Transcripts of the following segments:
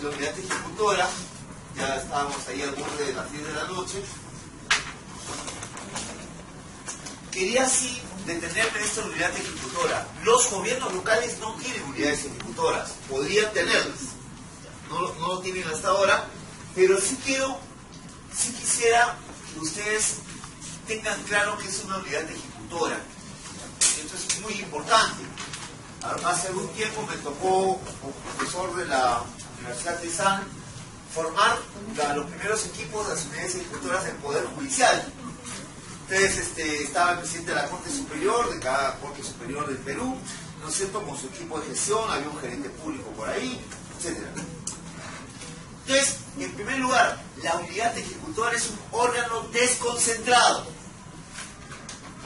la unidad ejecutora. Ya estábamos ahí al borde de las 10 de la noche. Quería así detenerme en esta unidad ejecutora. Los gobiernos locales no tienen unidades ejecutoras, podrían tenerlas, no lo tienen hasta ahora, pero sí quisiera que ustedes tengan claro que es una unidad ejecutora. Esto es muy importante. Hace algún tiempo me tocó, como profesor de la Universidad de San, formar los primeros equipos de las unidades ejecutoras del Poder Judicial. Entonces estaba el presidente de la Corte Superior, de cada Corte Superior del Perú, ¿no es cierto?, con su equipo de gestión, había un gerente público por ahí, etc. Entonces, en primer lugar, la unidad ejecutora es un órgano desconcentrado.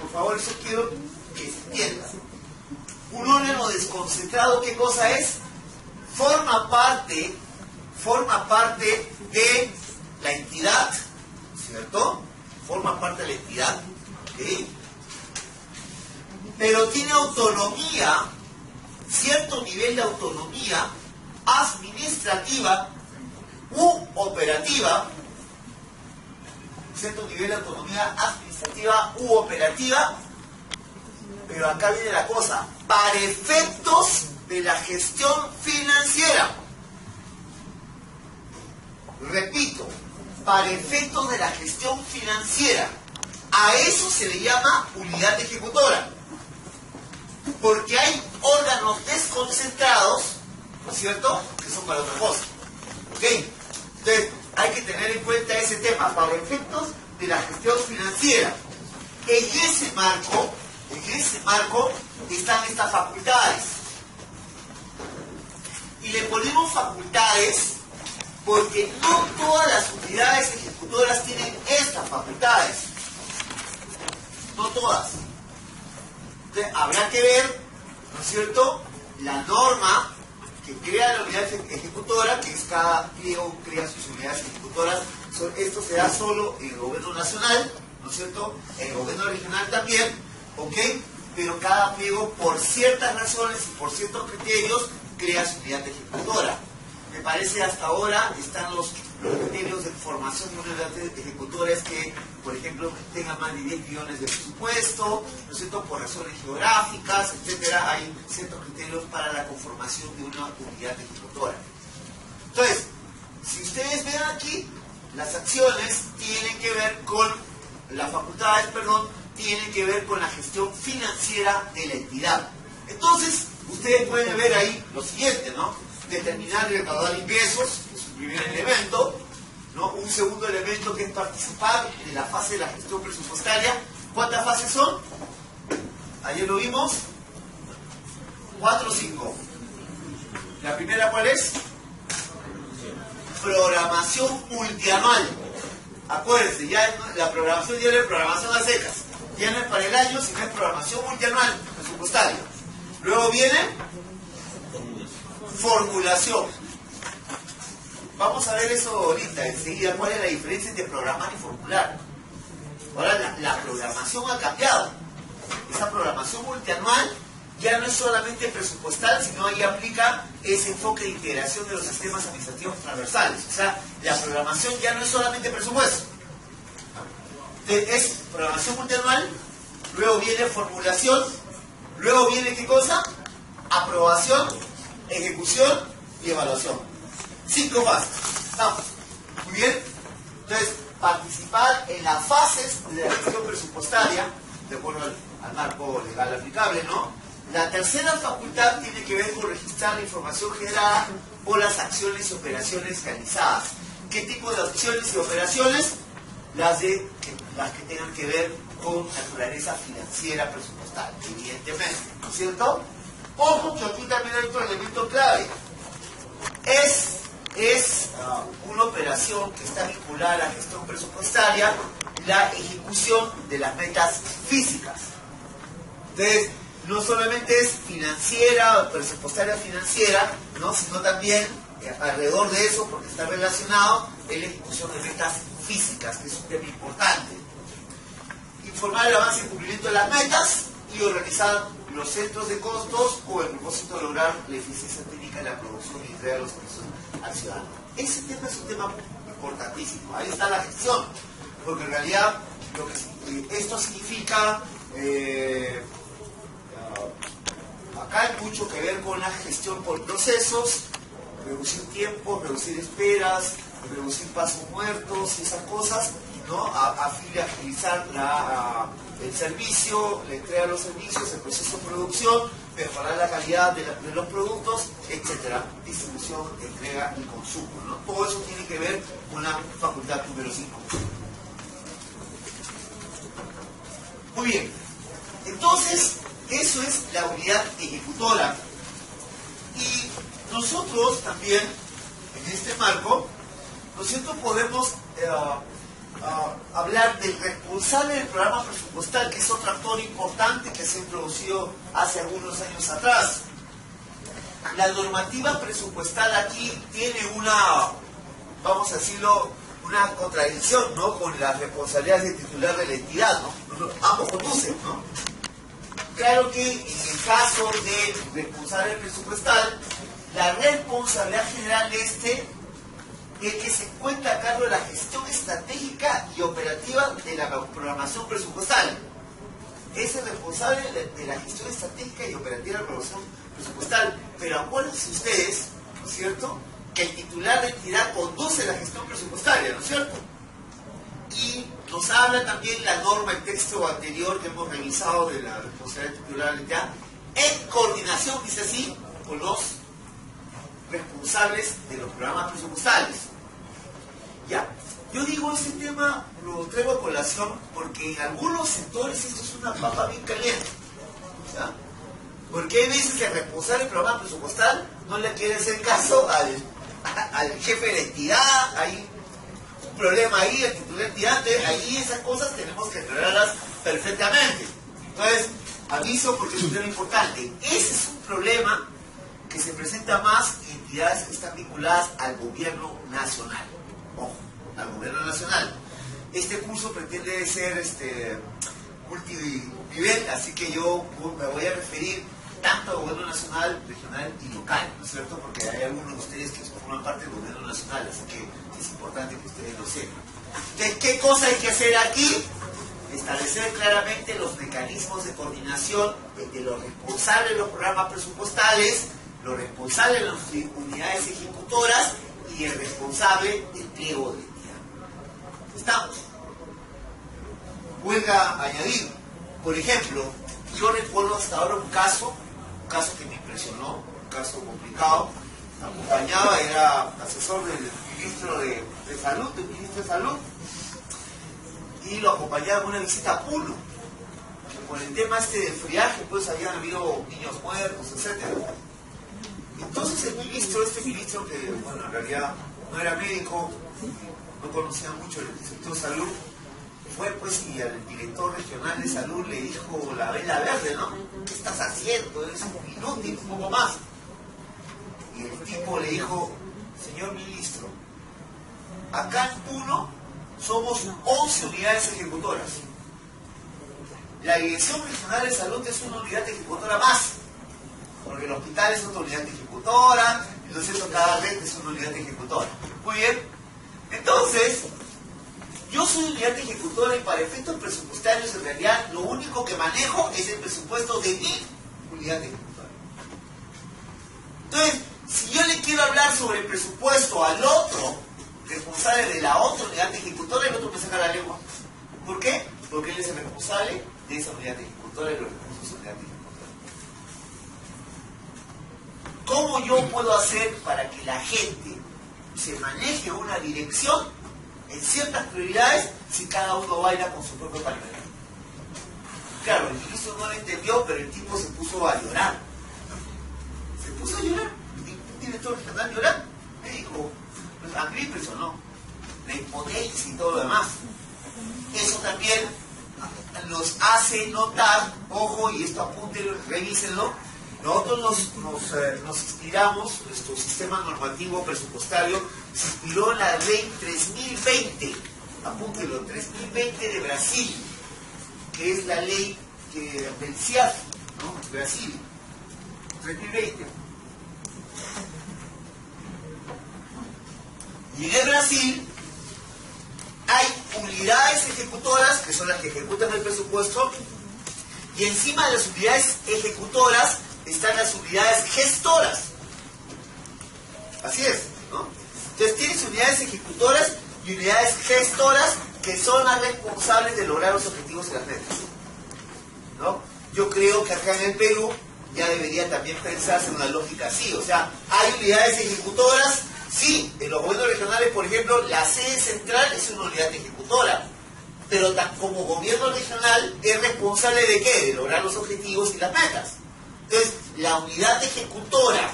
Por favor, eso quiero que se entienda. Un órgano desconcentrado, ¿qué cosa es? Forma parte de la entidad, ¿cierto? Forma parte de la entidad, ¿sí? Pero tiene autonomía, cierto nivel de autonomía administrativa u operativa, cierto nivel de autonomía administrativa u operativa, pero acá viene la cosa, para efectos de la gestión financiera. Repito, para efectos de la gestión financiera. A eso se le llama unidad ejecutora. Porque hay órganos desconcentrados, ¿no es cierto?, que son para otra cosa. ¿Ok? Entonces, hay que tener en cuenta ese tema, para efectos de la gestión financiera. En ese marco están estas facultades. Y le ponemos facultades porque no todas las unidades ejecutoras tienen estas facultades. No todas. Entonces, habrá que ver, ¿no es cierto?, la norma que crea la unidad ejecutora, que es cada pliego crea sus unidades ejecutoras. Esto se da solo en el gobierno nacional, ¿no es cierto?, en el gobierno regional también, ¿ok? Pero cada pliego, por ciertas razones y por ciertos criterios, crea su unidad ejecutora. Me parece hasta ahora están los criterios de formación de una unidad ejecutora es que, por ejemplo, tenga más de 10 millones de presupuesto, ¿no es cierto?, por razones geográficas, etcétera. Hay ciertos criterios para la conformación de una unidad ejecutora. Entonces, si ustedes ven aquí, las acciones tienen que ver con, las facultades, perdón, tienen que ver con la gestión financiera de la entidad. Entonces, ustedes pueden ver ahí lo siguiente, ¿no? Determinar y recaudar ingresos, que es un primer elemento, ¿no? Un segundo elemento que es participar de la fase de la gestión presupuestaria. ¿Cuántas fases son? Ayer lo vimos. 4 o 5. La primera, ¿cuál es? Programación multianual. Acuérdense, ya la programación ya es programación a secas. Ya no es para el año, sino es programación multianual presupuestaria. Luego viene formulación. Vamos a ver eso ahorita, enseguida, cuál es la diferencia entre programar y formular. Ahora la programación ha cambiado. Esa programación multianual ya no es solamente presupuestal, sino ahí aplica ese enfoque de integración de los sistemas administrativos transversales. O sea, la programación ya no es solamente presupuesto. Es programación multianual, luego viene formulación, luego viene ¿qué cosa? Aprobación, ejecución y evaluación. 5 fases. ¿Estamos? Muy bien. Entonces, participar en las fases de la gestión presupuestaria, de acuerdo al marco legal aplicable, ¿no? La tercera facultad tiene que ver con registrar la información generada por las acciones y operaciones realizadas. ¿Qué tipo de acciones y operaciones? Las que tengan que ver con naturaleza financiera presupuestaria, evidentemente, ¿no es cierto? Ojo que aquí también hay otro elemento clave. Es una operación que está vinculada a la gestión presupuestaria, la ejecución de las metas físicas. Entonces, no solamente es financiera, presupuestaria financiera, ¿no?, sino también alrededor de eso, porque está relacionado, es la ejecución de metas físicas, que es un tema importante. Informar el avance y cumplimiento de las metas y organizar los centros de costos con el propósito de lograr la eficiencia técnica de la producción y entrega los servicios al ciudadano. Ese tema es un tema importantísimo. Ahí está la gestión, porque en realidad lo que esto significa, acá hay mucho que ver con la gestión por procesos, reducir tiempos, reducir esperas, reducir pasos muertos y esas cosas, ¿no? A fin de agilizar el servicio, la entrega de los servicios, el proceso de producción, mejorar la calidad de los productos, etcétera, distribución, entrega y consumo, ¿no? Todo eso tiene que ver con la facultad número 5. Muy bien, entonces eso es la unidad ejecutora, y nosotros también en este marco, ¿no es cierto?, podemos hablar del responsable del programa presupuestal, que es otro actor importante que se ha introducido hace algunos años atrás. La normativa presupuestal aquí tiene una, vamos a decirlo, una contradicción, ¿no?, con las responsabilidades del titular de la entidad, ¿no? Ambos conducen, ¿no? Claro que en el caso del responsable presupuestal, la responsabilidad general de este es que se encuentra a cargo de la gestión estratégica y operativa de la programación presupuestal. Es el responsable de la gestión estratégica y operativa de la programación presupuestal. Pero acuérdense ustedes, ¿no es cierto?, que el titular de entidad conduce la gestión presupuestaria, ¿no es cierto? Y nos habla también la norma, el texto anterior que hemos revisado de la responsabilidad titular de la entidad, en coordinación, dice así, con los responsables de los programas presupuestales. Ya, yo digo ese tema, lo traigo a colación porque en algunos sectores esto es una papa bien caliente, ¿ya? Porque hay veces que el responsable del programa presupuestal no le quiere hacer caso al jefe de la entidad, hay un problema ahí, el titular de entidad, ahí esas cosas tenemos que aclararlas perfectamente. Entonces, aviso porque es un tema importante. Ese es un problema que se presenta más en entidades que están vinculadas al gobierno nacional. Ojo, al gobierno nacional. Este curso pretende ser multinivel, así que yo me voy a referir tanto al gobierno nacional, regional y local, ¿no es cierto? Porque hay algunos de ustedes que forman parte del gobierno nacional, así que es importante que ustedes lo sepan. Entonces, ¿qué cosa hay que hacer aquí? Establecer claramente los mecanismos de coordinación entre los responsables de los programas presupuestales, los responsables de las unidades ejecutoras y el responsable del pliego de la entidad. ¿Estamos? Huelga añadir, por ejemplo, yo recuerdo hasta ahora un caso que me impresionó, un caso complicado. Acompañaba, era asesor del ministro de Salud, y lo acompañaba en una visita a Puno, que por el tema del friaje, pues habían habido niños muertos, etc. Entonces el ministro, que bueno, en realidad no era médico, no conocía mucho el sector salud, fue pues y al director regional de salud le dijo la vela verde, ¿no? ¿Qué estás haciendo? Eres un inútil, un poco más. Y el tipo le dijo, señor ministro, acá en Puno somos 11 unidades ejecutoras. La Dirección Regional de Salud es una unidad ejecutora más, porque el hospital es otra unidad ejecutora, entonces cada red es una unidad ejecutora. Muy bien, entonces yo soy unidad ejecutora y para efectos presupuestarios en realidad lo único que manejo es el presupuesto de mi unidad ejecutora. Entonces, si yo le quiero hablar sobre el presupuesto al otro responsable de la otra unidad ejecutora, el otro me saca la lengua. ¿Por qué? Porque él es el responsable de esa unidad ejecutora y los recursos de esa unidad ejecutora. ¿Cómo yo puedo hacer para que la gente se maneje una dirección en ciertas prioridades si cada uno baila con su propio pañuelo? Claro, el ministro no lo entendió, pero el tipo se puso a llorar. Se puso a llorar. El director regional llorar. Me dijo, pues a mí me impresionó la impotencia y todo lo demás. Eso también nos hace notar, ojo, y esto apúntenlo, revísenlo, nosotros nos inspiramos, nuestro sistema normativo presupuestario se inspiró en la ley 3020, apúntenlo, 3020 de Brasil, que es la ley del CIAF, ¿no? Brasil, 3020. Y en el Brasil hay unidades ejecutoras, que son las que ejecutan el presupuesto, y encima de las unidades ejecutoras están las unidades gestoras. Así es, ¿no? Entonces tienes unidades ejecutoras y unidades gestoras que son las responsables de lograr los objetivos y las metas, ¿no? Yo creo que acá en el Perú ya debería también pensarse en una lógica así. O sea, hay unidades ejecutoras, sí, en los gobiernos regionales, por ejemplo, la sede central es una unidad ejecutora, pero como gobierno regional es responsable de ¿qué? De lograr los objetivos y las metas. Entonces, la unidad ejecutora,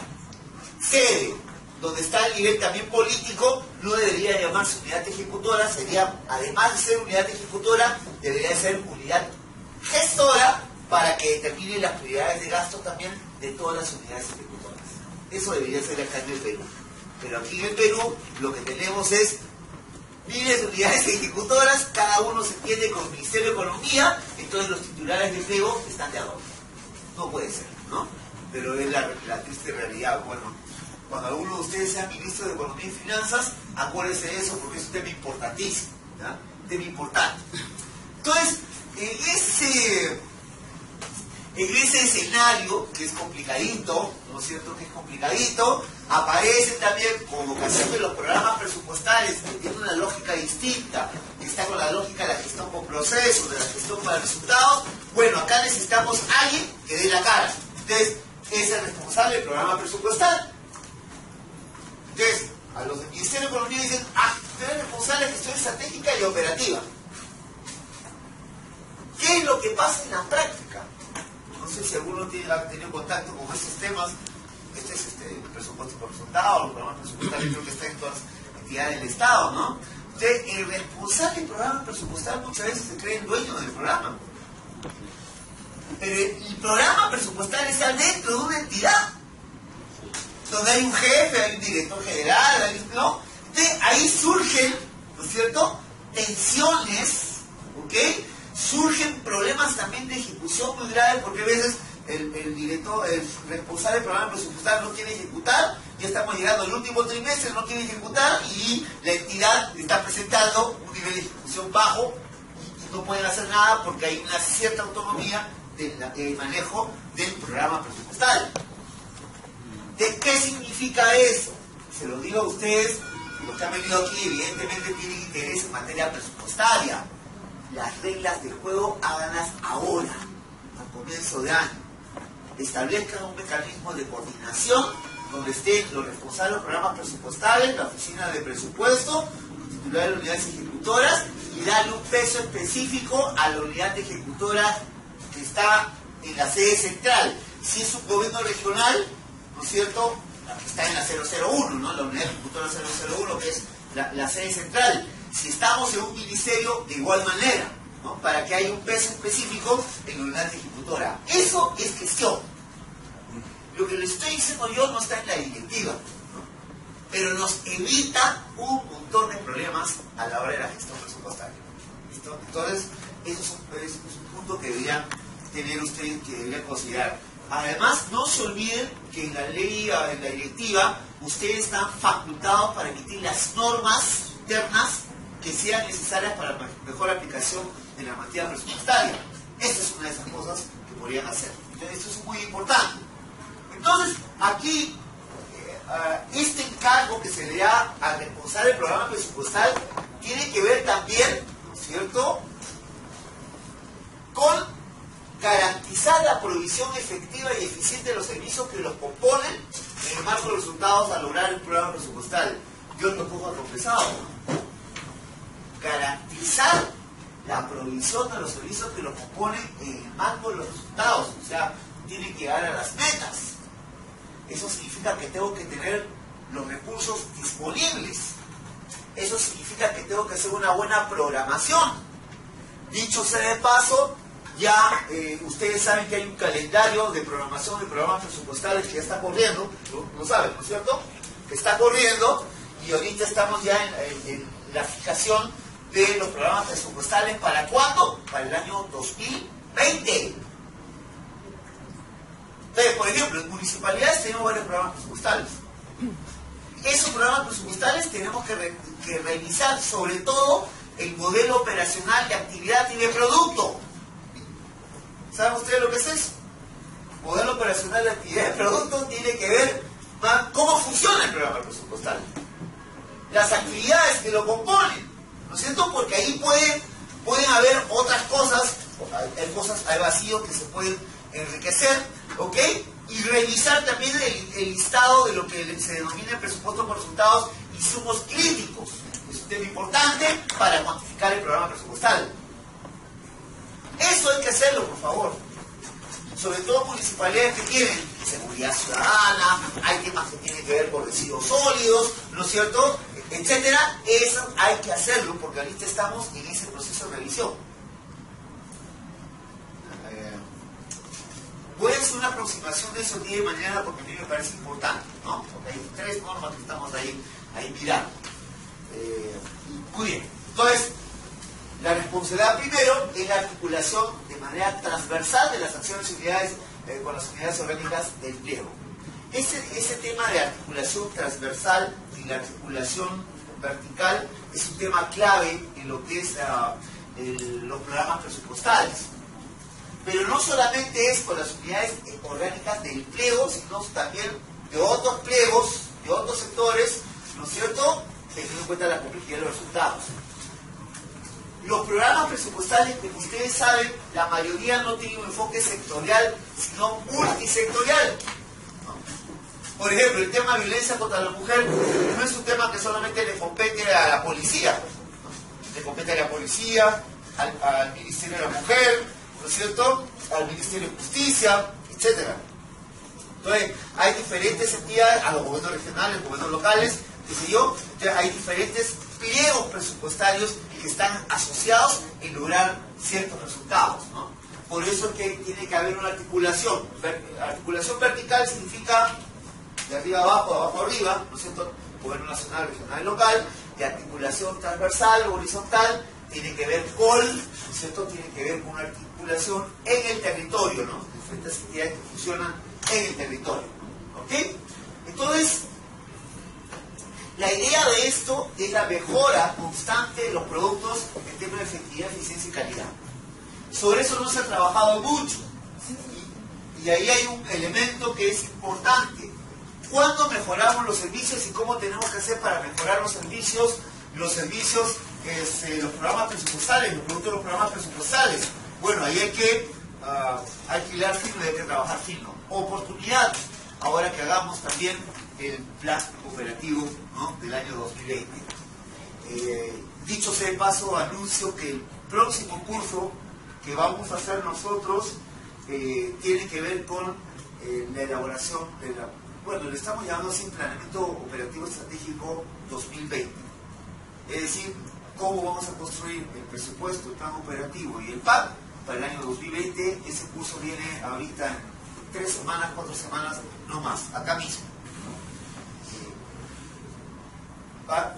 sede, donde está el nivel también político, no debería llamarse unidad ejecutora, sería, además de ser unidad ejecutora, debería ser unidad gestora para que determine las prioridades de gasto también de todas las unidades ejecutoras. Eso debería ser acá en el Perú. Pero aquí en el Perú lo que tenemos es miles de unidades ejecutoras, cada uno se entiende con el Ministerio de Economía, entonces los titulares de empleo están de adorno. No puede ser, ¿no? Pero es la triste realidad. Bueno, cuando alguno de ustedes sea ministro de Economía y Finanzas, acuérdense de eso porque es un tema importantísimo, ¿ya? Un tema importante. Entonces, en ese escenario, que es complicadito, ¿no es cierto? Que es complicadito, aparecen también convocación de los programas presupuestales que tienen una lógica distinta, que está con la lógica de la gestión con procesos, de la gestión para resultados. Bueno, acá necesitamos a alguien que dé la cara. Entonces, es el responsable del programa presupuestal. Entonces, a los del Ministerio de Economía dicen, usted es responsable de gestión estratégica y operativa. ¿Qué es lo que pasa en la práctica? No sé si alguno ha tenido contacto con estos temas. Este es el presupuesto por resultado, los programas presupuestales creo que están en todas las entidades del Estado, ¿no? Entonces, el responsable del programa presupuestal muchas veces se cree el dueño del programa. Pero el programa presupuestal está dentro de una entidad, donde hay un jefe, hay un director general, ¿no? Entonces, ahí surgen, ¿no es cierto?, tensiones, ¿ok? Surgen problemas también de ejecución muy graves, porque a veces el director, el responsable del programa presupuestal no quiere ejecutar, ya estamos llegando al último trimestre, no quiere ejecutar, y la entidad está presentando un nivel de ejecución bajo, y no pueden hacer nada porque hay una cierta autonomía del manejo del programa presupuestal. ¿De qué significa eso? Se lo digo a ustedes, los que han venido aquí evidentemente tienen interés en materia presupuestaria. Las reglas de juego háganlas ahora, a comienzo de año. Establezcan un mecanismo de coordinación donde estén los responsables de los programas presupuestales, la oficina de presupuesto, los titulares de las unidades ejecutoras, y darle un peso específico a la unidad ejecutora que está en la sede central. Si es un gobierno regional, ¿no es cierto?, está en la 001, ¿no?, la unidad ejecutora 001, que es la sede central. Si estamos en un ministerio, de igual manera, ¿no?, para que haya un peso específico en la unidad ejecutora. Eso es gestión. Lo que les estoy diciendo yo no está en la directiva, ¿no?, pero nos evita un montón de problemas a la hora de la gestión presupuestaria. ¿Listo? Entonces, eso es un punto que deberían tener ustedes, que deberían considerar. Además, no se olviden que en la ley, en la directiva, ustedes están facultados para emitir las normas internas que sean necesarias para la mejor aplicación de la materia presupuestaria. Esta es una de esas cosas que podrían hacer. Entonces, esto es muy importante. Entonces, aquí, este encargo que se le da al responsable del programa presupuestal tiene que ver también, ¿no es cierto?, con garantizar la provisión efectiva y eficiente de los servicios que los componen en el marco de los resultados a lograr el programa presupuestal. Yo lo pongo atropezado. Garantizar la provisión de los servicios que los componen en el marco de los resultados. O sea, tienen que llegar a las metas. Eso significa que tengo que tener los recursos disponibles. Eso significa que tengo que hacer una buena programación. Dicho sea de paso, ya ustedes saben que hay un calendario de programación de programas presupuestales que ya está corriendo, lo saben, ¿no es cierto?, que está corriendo, y ahorita estamos ya en la fijación de los programas presupuestales. ¿Para cuándo? Para el año 2020. Entonces, por ejemplo, en municipalidades tenemos varios programas presupuestales. Esos programas presupuestales tenemos que revisar sobre todo el modelo operacional de actividad y de producto. ¿Saben ustedes lo que es eso? Modelo operacional de actividad y de producto tiene que ver con cómo funciona el programa presupuestal. Las actividades que lo componen, ¿no es cierto? Porque ahí pueden haber otras cosas, hay vacíos que se pueden enriquecer, ¿ok? Y revisar también el listado de lo que se denomina el presupuesto por resultados, insumos críticos. Es un tema importante para cuantificar el programa presupuestal. Eso hay que hacerlo, por favor. Sobre todo municipalidades que tienen seguridad ciudadana, hay temas que tienen que ver con residuos sólidos, ¿no es cierto?, etcétera. Eso hay que hacerlo porque ahorita estamos en ese proceso de revisión. Voy a hacer una aproximación de eso el día de mañana porque a mí me parece importante, ¿no? Porque hay 3 normas que estamos ahí mirando. Muy bien. Entonces, la responsabilidad primero es la articulación de manera transversal de las acciones y unidades con las unidades orgánicas del pliego. Ese tema de articulación transversal y la articulación vertical es un tema clave en lo que es los programas presupuestales. Pero no solamente es con las unidades orgánicas del pliego, sino también de otros pliegos, de otros sectores, ¿no es cierto?, teniendo en cuenta la complejidad de los resultados. Los programas presupuestales, como ustedes saben, la mayoría no tienen un enfoque sectorial, sino multisectorial. Por ejemplo, el tema de violencia contra la mujer no es un tema que solamente le compete a la policía, ¿no? Le compete a la policía, al Ministerio de la Mujer, ¿no es cierto?, al Ministerio de Justicia, etc. Entonces, hay diferentes entidades, a los gobiernos regionales, gobiernos locales, qué sé yo, hay diferentes pliegos presupuestarios que están asociados en lograr ciertos resultados, ¿no? Por eso es que tiene que haber una articulación. Articulación vertical significa de arriba a abajo, de abajo a arriba, ¿no es cierto?, gobierno nacional, regional y local. Y articulación transversal, horizontal, tiene que ver con, ¿no es cierto?, tiene que ver con una articulación en el territorio, ¿no?, diferentes entidades que funcionan en el territorio, ¿ok? Entonces, la idea de esto es la mejora constante de los productos en términos de efectividad, eficiencia y calidad. Sobre eso no se ha trabajado mucho. Y ahí hay un elemento que es importante. ¿Cuándo mejoramos los servicios y cómo tenemos que hacer para mejorar los servicios, los programas presupuestales, los productos de los programas presupuestales? Bueno, ahí hay que hilar fino y hay que trabajar fino. Oportunidad, ahora que hagamos también el plan operativo, ¿no?, del año 2020. Dicho sea de paso, anuncio que el próximo curso que vamos a hacer nosotros tiene que ver con la elaboración de le estamos llamando así Planeamiento Operativo Estratégico 2020. Es decir, cómo vamos a construir el presupuesto, el plan operativo y el PAC para el año 2020. Ese curso viene ahorita en 3 semanas, 4 semanas, no más, acá mismo.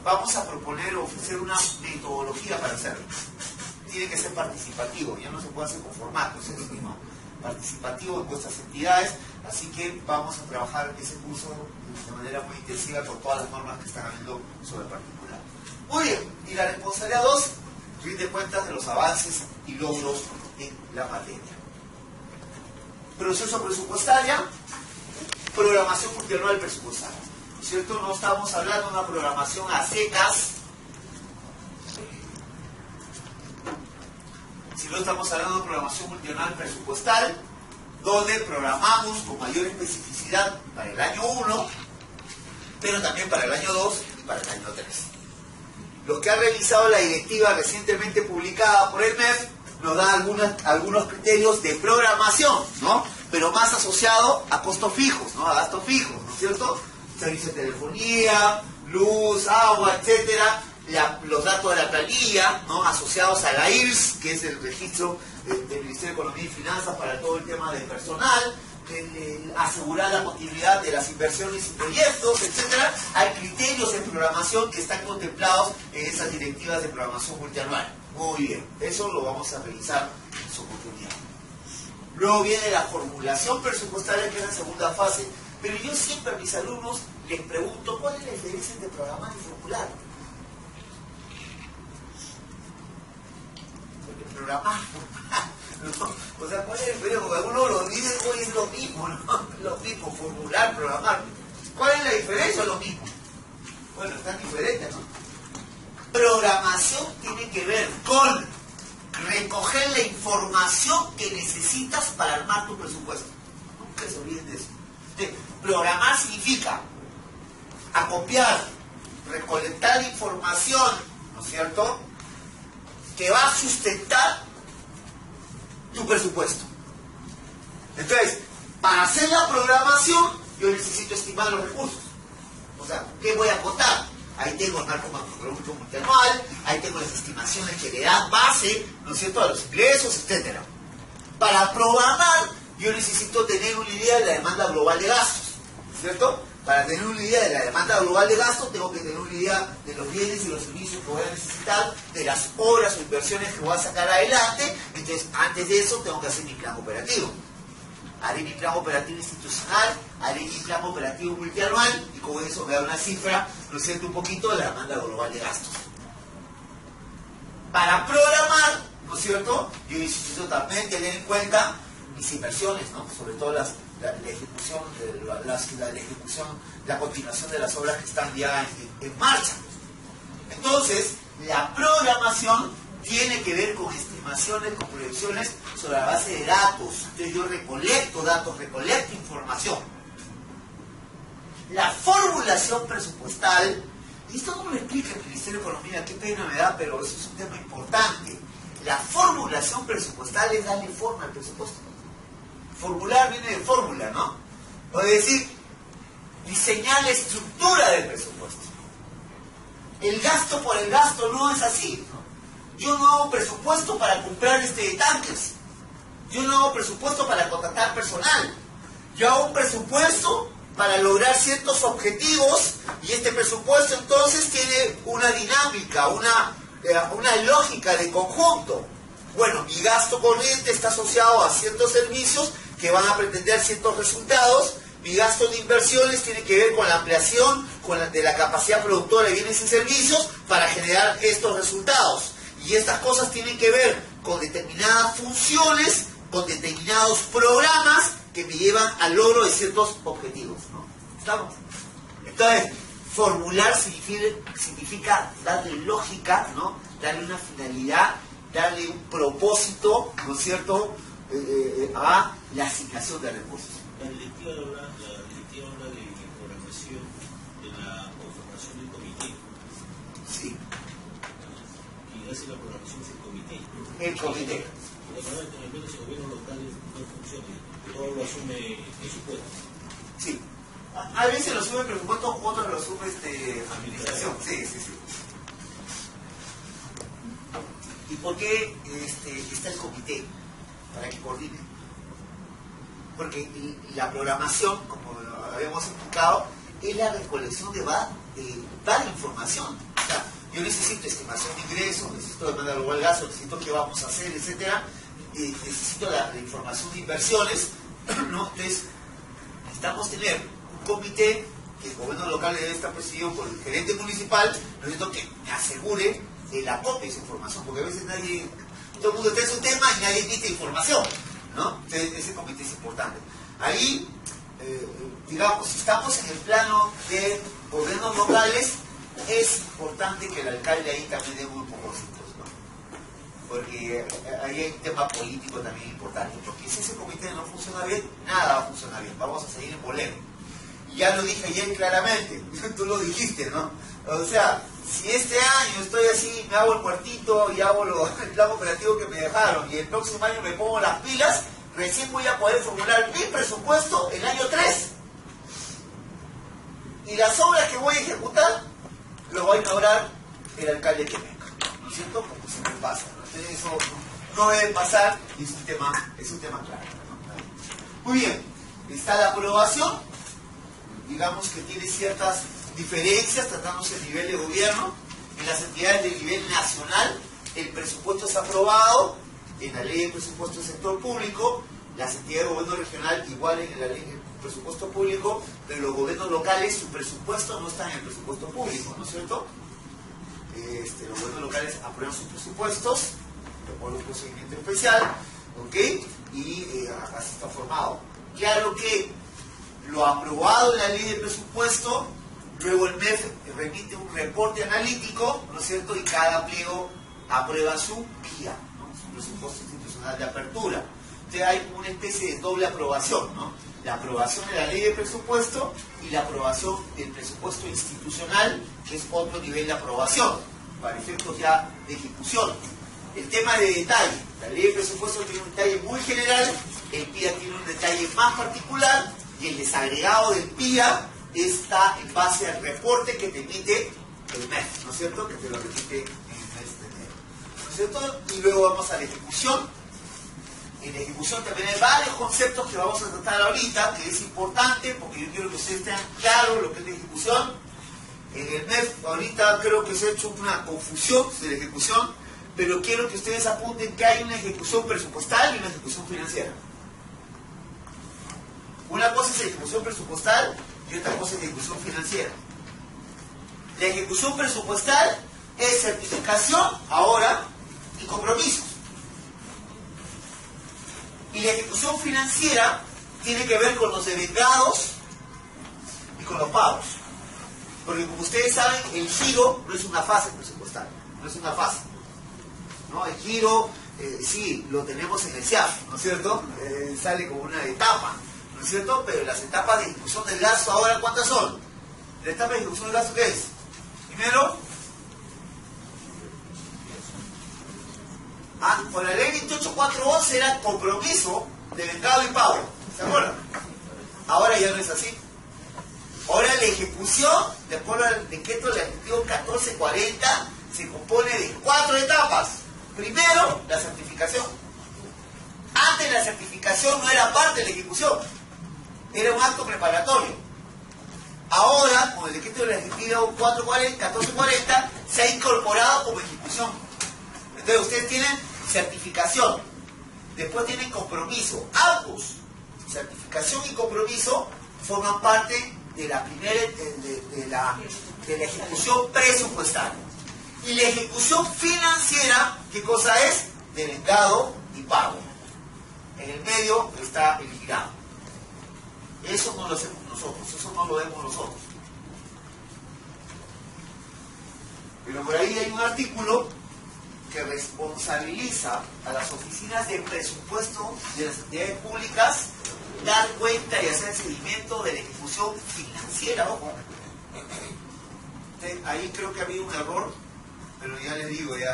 Vamos a proponer o ofrecer una metodología para hacerlo. Tiene que ser participativo, ya no se puede hacer con formatos, es lo mismo. Participativo en vuestras entidades, así que vamos a trabajar ese curso de manera muy intensiva con todas las normas que están habiendo sobre el particular. Muy bien, y la responsabilidad 2 rinde cuentas de los avances y logros en la materia. Proceso presupuestario, programación multianual presupuestaria. ¿Cierto? No estamos hablando de una programación a secas, sino estamos hablando de programación multianual presupuestal, donde programamos con mayor especificidad para el año 1, pero también para el año 2 y para el año 3. Lo que ha realizado la directiva recientemente publicada por el MEF nos da algunos criterios de programación, ¿no?, pero más asociado a costos fijos, ¿no?, a gastos fijos, ¿no es cierto?, servicio de telefonía, luz, agua, etcétera, los datos de la planilla, ¿no?, asociados a la IRS, que es el registro del Ministerio de Economía y Finanzas para todo el tema del personal, asegurar la continuidad de las inversiones y proyectos, etcétera. Hay criterios de programación que están contemplados en esas directivas de programación multianual. Muy bien, eso lo vamos a revisar en su oportunidad. Luego viene la formulación presupuestaria, que es la segunda fase. Pero yo siempre a mis alumnos les pregunto, ¿cuál es la diferencia entre programar y formular? Porque programar, ¿no? O sea, ¿cuál es la diferencia? Porque algunos lo dicen, hoy es lo mismo, ¿no? Lo mismo, formular, programar. ¿Cuál es la diferencia? Es lo mismo. Bueno, están diferentes, ¿no? Programación tiene que ver con recoger la información que necesitas para armar tu presupuesto. Nunca se olviden de eso. Entonces, programar significa acopiar, recolectar información, ¿no es cierto?, que va a sustentar tu presupuesto. Entonces, para hacer la programación, yo necesito estimar los recursos. O sea, ¿qué voy a contar? Ahí tengo el marco macroeconómico multianual, ahí tengo las estimaciones que le dan base, ¿no es cierto?, a los ingresos, etc. Para programar, yo necesito tener una idea de la demanda global de gastos, ¿cierto? Para tener una idea de la demanda global de gastos, tengo que tener una idea de los bienes y los servicios que voy a necesitar, de las obras o inversiones que voy a sacar adelante. Entonces, antes de eso, tengo que hacer mi plan operativo. Haré mi plan operativo institucional, haré mi plan operativo multianual, y con eso me da una cifra, ¿no es cierto?, un poquito de la demanda global de gastos. Para programar, ¿no es cierto?, yo necesito también tener en cuenta mis inversiones, ¿no?, sobre todo la ejecución, la continuación de las obras que están ya en marcha. Entonces, la programación tiene que ver con estimaciones, con proyecciones sobre la base de datos. Entonces yo recolecto datos, recolecto información. La formulación presupuestal, y esto no me lo explica el Ministerio de Economía, qué pena me da, pero eso es un tema importante. La formulación presupuestal es darle forma al presupuesto. Formular viene de fórmula, ¿no? O decir, diseñar la estructura del presupuesto. El gasto por el gasto no es así, ¿no? Yo no hago presupuesto para comprar tanques. Yo no hago presupuesto para contratar personal. Yo hago un presupuesto para lograr ciertos objetivos, y este presupuesto entonces tiene una dinámica, una lógica de conjunto. Bueno, mi gasto corriente está asociado a ciertos servicios que van a pretender ciertos resultados. Mi gasto de inversiones tiene que ver con la ampliación de la capacidad productora de bienes y servicios para generar estos resultados. Y estas cosas tienen que ver con determinadas funciones, con determinados programas que me llevan al logro de ciertos objetivos, ¿no? ¿Estamos? Entonces, formular significa darle lógica, ¿no?, darle una finalidad, darle un propósito, ¿no es cierto?, a la asignación de recursos. La directiva habla de programación de la conformación del comité. Sí. Y hace la programación del comité. El comité. Normalmente en el menos el gobierno local no funciona, todo lo asume presupuesto. Sí. A veces lo asume presupuesto, otros lo asume administración. Sí. ¿Y por qué está el comité? Para que coordine. Porque la programación, como habíamos explicado, es la recolección de varias información. O sea, yo necesito estimación de ingresos, necesito demanda global de gastos, necesito qué vamos a hacer, etcétera. Necesito la información de inversiones, ¿no? Entonces, necesitamos tener un comité que el gobierno local debe estar presidido por el gerente municipal, necesito que me asegure el acopio de esa información, porque a veces todo el mundo está en su tema y nadie emite información, ¿no? Entonces, ese comité es importante. Ahí, digamos, si estamos en el plano de gobiernos locales, es importante que el alcalde ahí también dé muy propósitos, ¿no? Porque ahí hay un tema político también importante, porque si ese comité no funciona bien, nada va a funcionar bien, vamos a seguir en bolero. Y ya lo dije ayer claramente, tú lo dijiste, ¿no? O sea, si este año estoy así, me hago el muertito y hago el plan operativo que me dejaron, y el próximo año me pongo las pilas, recién voy a poder formular mi presupuesto el año 3. Y las obras que voy a ejecutar, lo va a inaugurar el alcalde que venga, ¿no es cierto? Como siempre pasa, ¿no? Entonces eso no debe pasar, y es un tema claro, ¿no? Muy bien, está la aprobación, digamos que tiene ciertas diferencias tratándose del nivel de gobierno. En las entidades de nivel nacional, el presupuesto es aprobado en la ley de presupuesto del sector público, Las entidades de gobierno regional igual en la ley de presupuesto público, pero los gobiernos locales, su presupuesto no está en el presupuesto público, ¿no es cierto? Los gobiernos locales aprueban sus presupuestos por un procedimiento especial, ¿ok? Y así está formado. Claro que lo aprobado en la ley de presupuesto, luego el MEF remite un reporte analítico, ¿no es cierto? Y cada pliego aprueba su PIA, ¿no? Su presupuesto institucional de apertura. Entonces hay una especie de doble aprobación, ¿no? La aprobación de la ley de presupuesto y la aprobación del presupuesto institucional, que es otro nivel de aprobación, para efectos ya de ejecución. El tema de detalle, la ley de presupuesto tiene un detalle muy general, el PIA tiene un detalle más particular, y el desagregado del PIA está en base al reporte que te emite el MEF, ¿no es cierto? Que te lo repite en el mes de enero, ¿no es cierto? Y luego vamos a la ejecución. En la ejecución también hay varios conceptos que vamos a tratar ahorita, que es importante, porque yo quiero que ustedes tengan claro lo que es la ejecución. En el MEF ahorita creo que se ha hecho una confusión de la ejecución, pero quiero que ustedes apunten que hay una ejecución presupuestal y una ejecución financiera. Una cosa es la ejecución presupuestal y otra cosa es la ejecución financiera. La ejecución presupuestal es certificación ahora y compromisos. Y la ejecución financiera tiene que ver con los devengados y con los pagos. Porque como ustedes saben, el giro no es una fase presupuestal, no es una fase, ¿no? El giro, sí, lo tenemos en el CIAF, ¿no es cierto? Sale como una etapa, ¿no es cierto? Pero las etapas de ejecución del gasto ahora, ¿cuántas son? La etapa de ejecución del gasto, ¿qué es? Primero, con la ley 28411 era compromiso de vengado y pago, ¿se acuerdan? Ahora ya no es así. Ahora la ejecución, de acuerdo al decreto legislativo 1440, se compone de 4 etapas. Primero, la certificación. Antes la certificación no era parte de la ejecución, era un acto preparatorio. Ahora, con el decreto legislativo 1440, se ha incorporado como ejecución. Entonces ustedes tienen certificación, después tienen compromiso. Ambos, certificación y compromiso, forman parte de la primera de la ejecución presupuestaria. Y la ejecución financiera, ¿qué cosa es? Devengado y pago. En el medio está el girado. Eso no lo hacemos nosotros, eso no lo vemos nosotros. Pero por ahí hay un artículo que responsabiliza a las oficinas de presupuesto de las entidades públicas dar cuenta y hacer seguimiento de la ejecución financiera, ojo. Ahí creo que ha habido un error, pero ya les digo que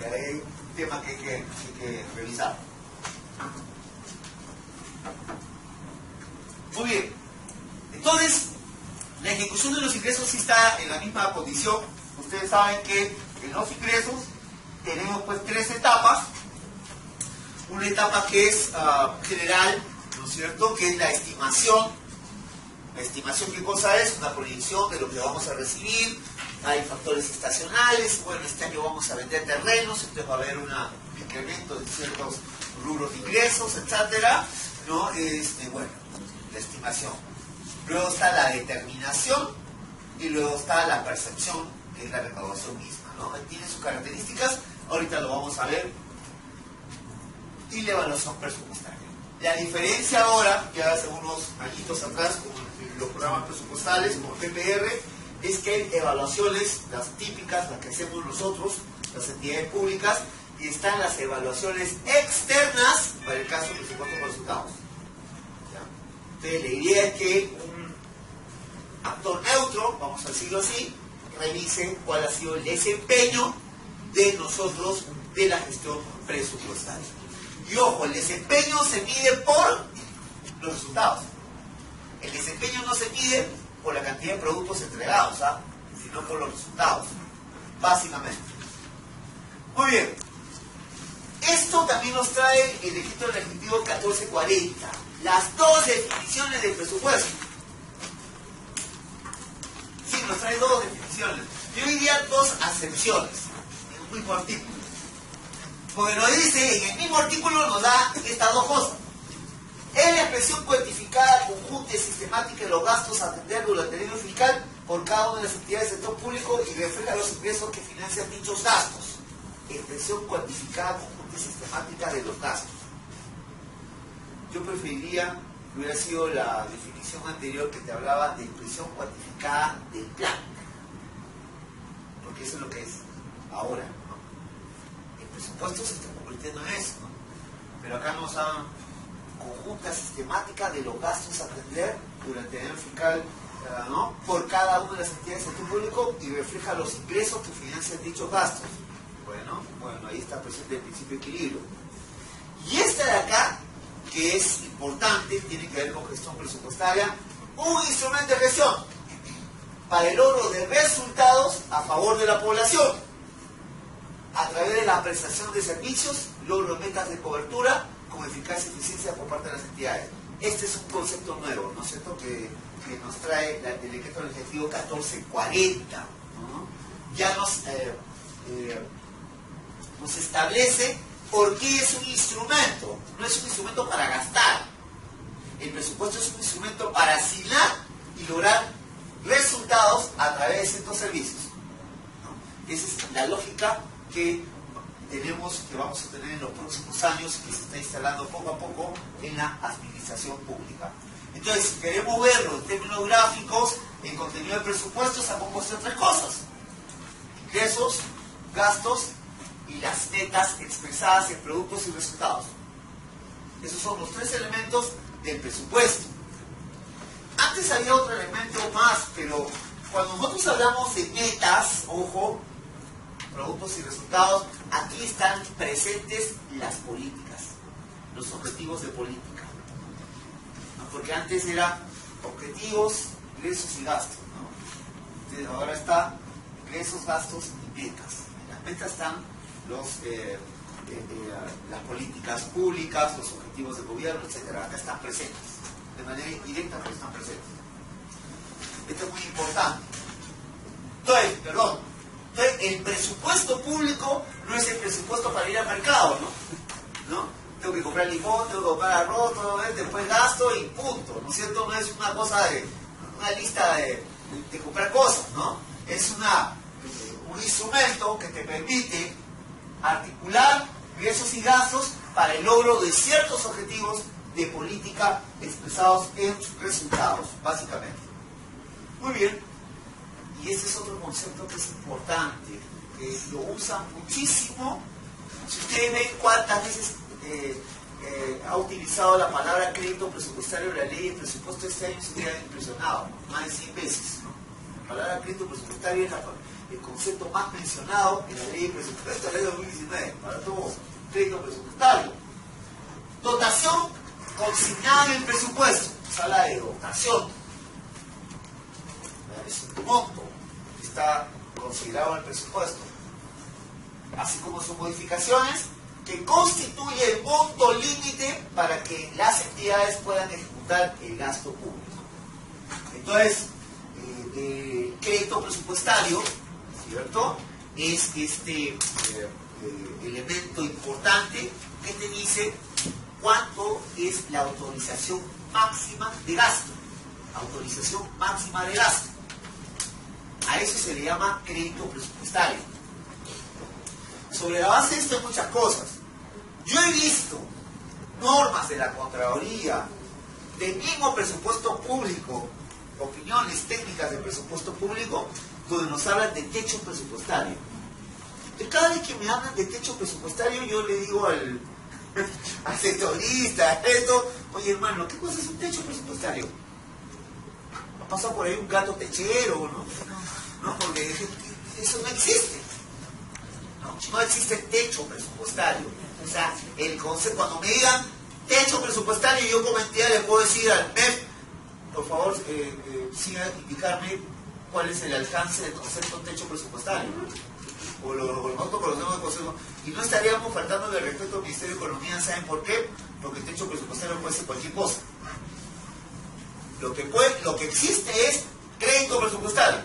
hay un tema que hay que revisar. Muy bien, entonces la ejecución de los ingresos sí está en la misma condición. Ustedes saben que en los ingresos tenemos pues 3 etapas. Una etapa que es general, ¿no es cierto?, que es la estimación. La estimación, ¿qué cosa es? Una proyección de lo que vamos a recibir. Hay factores estacionales. Bueno, este año vamos a vender terrenos, entonces va a haber un incremento de ciertos rubros de ingresos, etcétera, ¿no? Bueno, la estimación. Luego está la determinación y luego está la percepción, que es la recaudación misma, ¿no? Tiene sus características, ahorita lo vamos a ver. Y la evaluación presupuestaria. La diferencia ahora, que hace unos añitos atrás, con los programas presupuestales, como PPR, es que hay evaluaciones, las típicas, las que hacemos nosotros, las entidades públicas, y están las evaluaciones externas para el caso de presupuesto con resultados. ¿Ya? Entonces, la idea es que un actor neutro, vamos a decirlo así, revise cuál ha sido el desempeño de nosotros de la gestión presupuestaria. Y ojo, el desempeño se mide por los resultados. El desempeño no se mide por la cantidad de productos entregados, sino por los resultados, básicamente. Muy bien. Esto también nos trae el decreto legislativo 1440, las 2 definiciones del presupuesto. Sí, nos trae 2 definiciones. Yo diría 2 acepciones en un mismo artículo. Porque nos dice, en el mismo artículo nos da estas 2 cosas. Es la expresión cuantificada, conjunta y sistemática de los gastos a atender durante el año fiscal por cada una de las entidades del sector público y refleja los ingresos que financian dichos gastos. Expresión cuantificada, conjunta y sistemática de los gastos. Yo preferiría que hubiera sido la definición anterior que te hablaba de expresión cuantificada del plan. Porque eso es lo que es ahora, ¿no? El presupuesto se está convirtiendo en eso, ¿no? Pero acá nos dan conjunta sistemática de los gastos a atender durante el año fiscal, ¿no? Por cada una de las entidades del sector público y refleja los ingresos que financian dichos gastos. Bueno, ahí está presente el principio de equilibrio. Y esta de acá, que es importante, tiene que ver con gestión presupuestaria, un instrumento de gestión para el logro de resultados a favor de la población, a través de la prestación de servicios, logro de metas de cobertura, con eficacia y eficiencia por parte de las entidades. Este es un concepto nuevo, ¿no es cierto?, que nos trae el decreto legislativo 1440, ¿no? Ya nos establece por qué es un instrumento. No es un instrumento para gastar. El presupuesto es un instrumento para asignar y lograr resultados a través de ciertos servicios, ¿no? Esa es la lógica que vamos a tener en los próximos años, que se está instalando poco a poco en la administración pública. Entonces, si queremos verlo en términos gráficos, en contenido de presupuestos, estamos compuestos de tres cosas: ingresos, gastos y las metas expresadas en productos y resultados. Esos son los tres elementos del presupuesto. Antes había otro elemento más, pero cuando nosotros hablamos de metas, ojo, productos y resultados, aquí están presentes las políticas, los objetivos de política, ¿no? Porque antes era objetivos, ingresos y gastos, ¿no? Entonces ahora está ingresos, gastos y metas. En las metas están las políticas públicas, los objetivos de gobierno, etc. Acá están presentes, de manera indirecta, pero están presentes. Esto es muy importante. Entonces, el presupuesto público no es el presupuesto para ir al mercado, ¿no? Tengo que comprar limón, tengo que comprar arroz, todo, después gasto y punto, ¿no es cierto? No es una cosa una lista de comprar cosas, ¿no? Es un instrumento que te permite articular ingresos y gastos para el logro de ciertos objetivos de política expresados en resultados, básicamente. Muy bien. Y ese es otro concepto que es importante, que lo usan muchísimo. Si ustedes ven cuántas veces ha utilizado la palabra crédito presupuestario en la ley de presupuesto este año, se quedan impresionados, más de 100 veces, ¿no? La palabra crédito presupuestario es el concepto más mencionado en la ley de presupuesto de la ley de 2019, para todos, crédito presupuestario. Dotación consignada en el presupuesto, se habla de dotación. Es un monto que está considerado en el presupuesto, así como sus modificaciones que constituye el monto límite para que las entidades puedan ejecutar el gasto público. Entonces, el crédito presupuestario, ¿cierto?, es este elemento importante que te dice cuánto es la autorización máxima de gasto. Autorización máxima de gasto. A eso se le llama crédito presupuestario. Sobre la base de esto hay muchas cosas. Yo he visto normas de la Contraloría, del mismo presupuesto público, opiniones técnicas del presupuesto público, donde nos hablan de techo presupuestario. Y cada vez que me hablan de techo presupuestario, yo le digo al sectorista, oye hermano, ¿qué cosa es un techo presupuestario? Ha pasado por ahí un gato techero, ¿no? Porque eso no existe. No existe el techo presupuestario. O sea, el concepto, cuando me digan techo presupuestario, yo como entidad le puedo decir al MEF, por favor, siga indicarme cuál es el alcance del concepto techo presupuestario. O nosotros conocemos el concepto. Y no estaríamos faltando de respeto al Ministerio de Economía, ¿saben por qué? Porque el techo presupuestario puede ser cualquier cosa. Lo que existe es crédito presupuestario.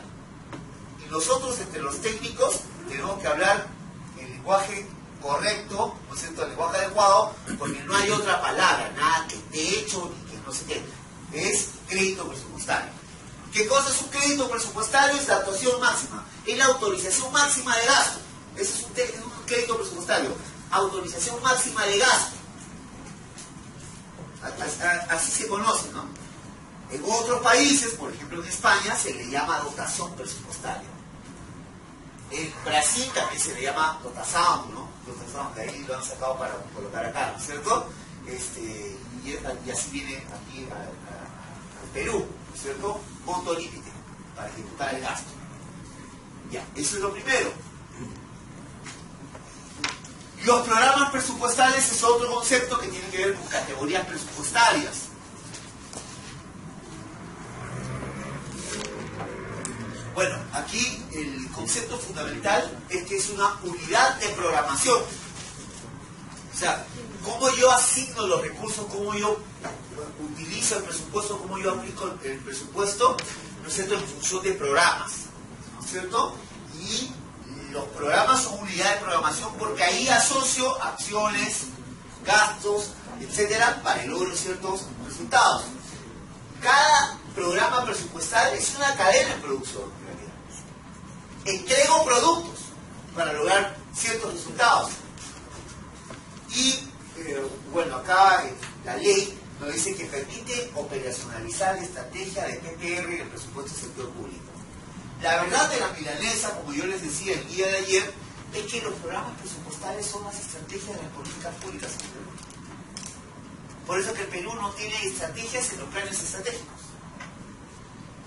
Y nosotros, entre los técnicos, tenemos que hablar el lenguaje correcto, ¿no es cierto?, el lenguaje adecuado, porque no hay otra palabra, nada que de hecho ni que no sé qué. Es crédito presupuestario. ¿Qué cosa es un crédito presupuestario? Es la actuación máxima, es la autorización máxima de gasto. Ese es un crédito presupuestario, autorización máxima de gasto. Así se conoce, ¿no? En otros países, por ejemplo en España, se le llama dotación presupuestaria. En Brasil también se le llama dotação, ¿no? Dotação, de ahí lo han sacado para colocar acá, ¿no es cierto? Y así viene aquí al Perú, ¿no es cierto? Monto límite para ejecutar el gasto. Ya, eso es lo primero. Los programas presupuestales es otro concepto que tiene que ver con categorías presupuestarias. Bueno, aquí el concepto fundamental es que es una unidad de programación. O sea, cómo yo asigno los recursos, cómo yo utilizo el presupuesto, cómo yo aplico el presupuesto, ¿no es cierto?, en función de programas, ¿no es cierto? Y los programas son unidades de programación porque ahí asocio acciones, gastos, etcétera, para el logro de ciertos resultados. Cada programa presupuestal es una cadena de producción, en realidad. Entrego productos para lograr ciertos resultados. Y, bueno, acá la ley nos dice que permite operacionalizar la estrategia de PPR en el presupuesto del sector público. La verdad de la milanesa, como yo les decía el día de ayer, es que los programas presupuestales son las estrategias de las políticas públicas en el Perú. Por eso que el Perú no tiene estrategias en los planes estratégicos.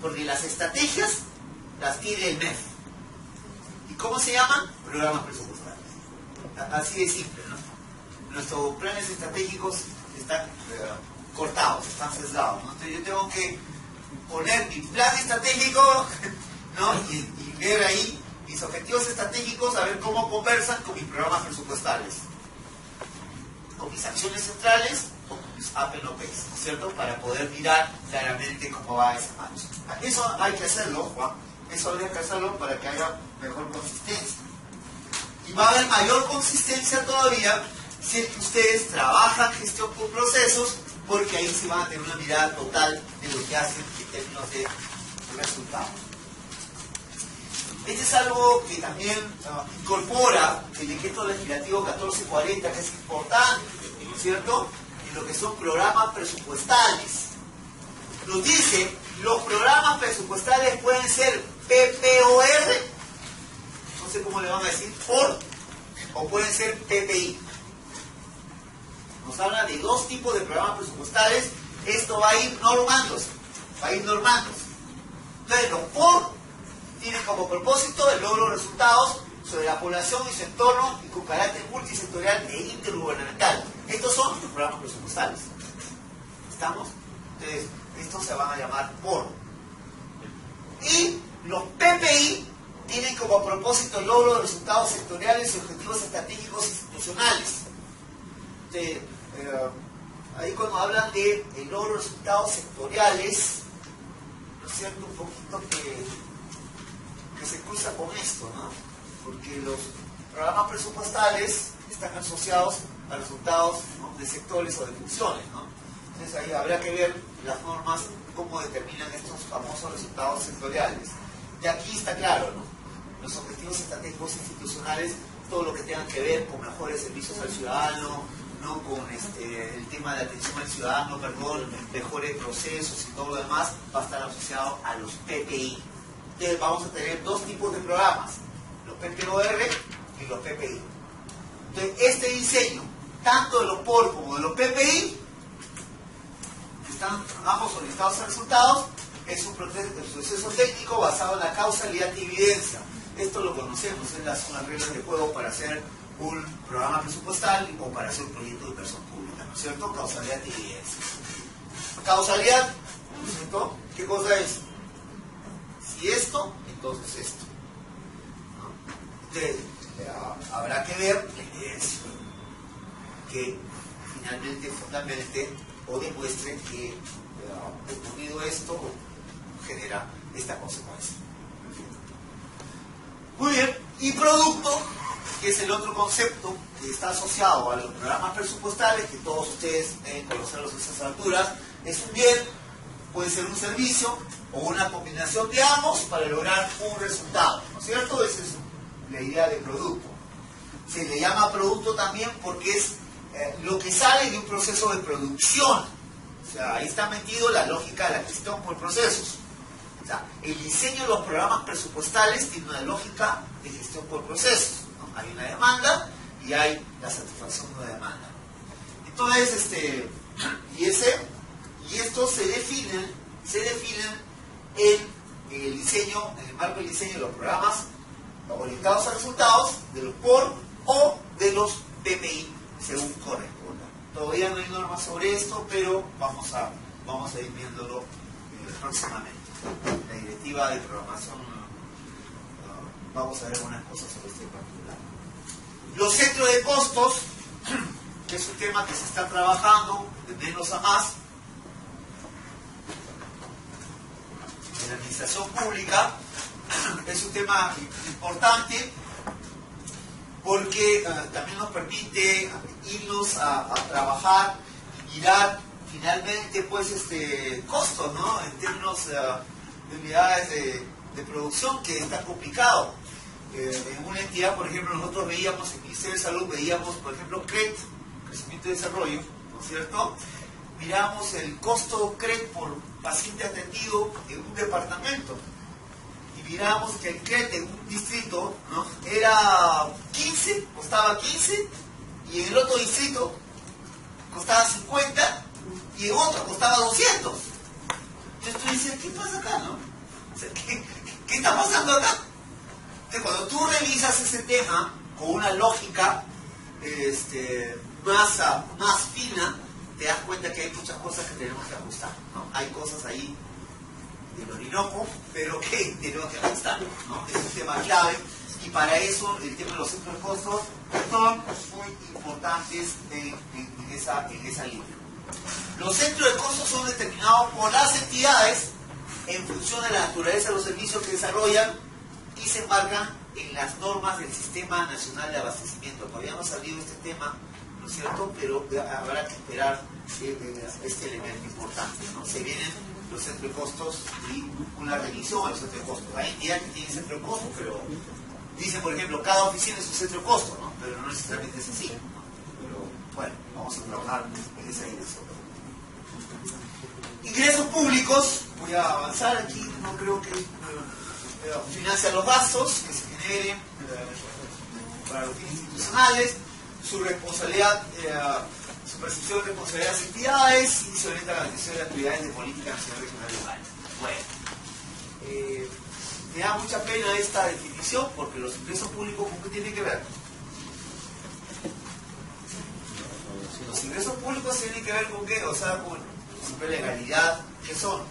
Porque las estrategias las tiene el MEF. ¿Y cómo se llaman? Programas presupuestales. Así de simple, ¿no? Nuestros planes estratégicos están cortados, están sesgados, ¿no? Entonces yo tengo que poner mi plan estratégico, ¿no? y ver ahí mis objetivos estratégicos, a ver cómo conversan con mis programas presupuestales, con mis acciones centrales o con mis APNOPs, ¿cierto? Para poder mirar claramente cómo va esa marcha. Eso hay que hacerlo, Juan. Eso hay que hacerlo para que haya mejor consistencia. Y va a haber mayor consistencia todavía si es que ustedes trabajan gestión por procesos, porque ahí se van a tener una mirada total de lo que hacen en términos de resultados. Este es algo que también incorpora el decreto legislativo 1440, que es importante, ¿no es cierto?, en lo que son programas presupuestales. Nos dice, los programas presupuestales pueden ser PPOR, no sé cómo le van a decir, o pueden ser PPI. Nos habla de dos tipos de programas presupuestales. Esto va a ir normándose, Entonces, los POR tienen como propósito el logro de resultados sobre la población y su entorno y con carácter multisectorial e intergubernamental. Estos son los programas presupuestales. ¿Estamos? Entonces, estos se van a llamar POR. Y los PPI tienen como propósito el logro de resultados sectoriales y objetivos estratégicos institucionales. Entonces, ahí cuando hablan de el logro de resultados sectoriales, ¿no es cierto?, un poquito que se cruza con esto, ¿no? Porque los programas presupuestales están asociados a resultados, ¿no?, de sectores o de funciones, ¿no? Entonces ahí habrá que ver las normas, cómo determinan estos famosos resultados sectoriales. Y aquí está claro, ¿no?, los objetivos estratégicos institucionales, todo lo que tenga que ver con mejores servicios al ciudadano, ¿no?, con el tema de atención al ciudadano, mejores procesos y todo lo demás, va a estar asociado a los PPI. Entonces vamos a tener dos tipos de programas, los PPOR y los PPI. Entonces este diseño, tanto de los POR como de los PPI, que están ambos orientados a resultados, es un proceso técnico basado en la causalidad y evidencia. Esto lo conocemos, son las reglas de juego para hacer un programa presupuestal o para hacer un proyecto de inversión pública, ¿no es cierto? Causalidad y evidencia. Causalidad, ¿no es cierto? ¿Qué cosa es? Si esto, entonces esto, ¿no? Entonces, habrá que ver que finalmente fundamente o demuestre que ocurrido esto genera esta consecuencia. Muy bien, y producto que es el otro concepto que está asociado a los programas presupuestales, que todos ustedes deben conocerlos a esas alturas. Es un bien, puede ser un servicio o una combinación de ambos para lograr un resultado, ¿no es cierto? Esa es la idea de producto. Se le llama producto también porque es lo que sale de un proceso de producción. O sea, ahí está metido la lógica de la gestión por procesos. O sea, el diseño de los programas presupuestales tiene una lógica de gestión por procesos, ¿no? Hay una demanda y hay la satisfacción de una demanda. Entonces, y estos se definen en el diseño, en el marco del diseño de los programas orientados a resultados, de los POR o de los PMI, según corresponda. Todavía no hay normas sobre esto, pero vamos a ir viéndolo próximamente. La directiva de programación, vamos a ver algunas cosas sobre este particular. Los centros de costos, que es un tema que se está trabajando de menos a más en la administración pública. Es un tema importante porque también nos permite irnos a trabajar y mirar finalmente pues costos, ¿no? En términos de unidades de producción, que está complicado. En una entidad, por ejemplo, nosotros veíamos, en el Ministerio de Salud veíamos, por ejemplo, CRET, Crecimiento y Desarrollo, ¿no es cierto? Miramos el costo CRET por paciente atendido en un departamento. Miramos que el CRET en un distrito, ¿no?, era 15, costaba 15, y en el otro distrito costaba 50, y en otro costaba 200. Entonces tú dices, ¿qué pasa acá, no? O sea, ¿qué está pasando acá? Entonces, cuando tú revisas ese tema con una lógica más fina, te das cuenta que hay muchas cosas que tenemos que ajustar, ¿no? Hay cosas ahí del Orinoco, pero que tenemos que ajustar, ¿no? Es un tema clave, y para eso el tema de los centros de costos son muy importantes en esa línea. Los centros de costos son determinados por las entidades en función de la naturaleza de los servicios que desarrollan y se enmarcan en las normas del Sistema Nacional de Abastecimiento. Todavía no ha salido este tema, ¿no es cierto? Pero habrá que esperar este elemento importante, ¿no? Se vienen los centros de costos y una revisión de los centros de costos. Hay entidades que tienen centro de costos, pero dicen, por ejemplo, cada oficina es un centro de costos, ¿no? Pero no necesariamente es así, ¿no? Pero bueno, vamos a trabajar en esa dirección. Ingresos públicos, voy a avanzar aquí, no creo que financian los gastos que se generen para los fines institucionales, su responsabilidad, su percepción de responsabilidad de las entidades y se orienta a la atención de actividades de política nacional, regional y local. Bueno, me da mucha pena esta definición porque los ingresos públicos, ¿con qué tienen que ver? Los ingresos públicos tienen que ver con qué, o sea, con simple legalidad. ¿Qué son?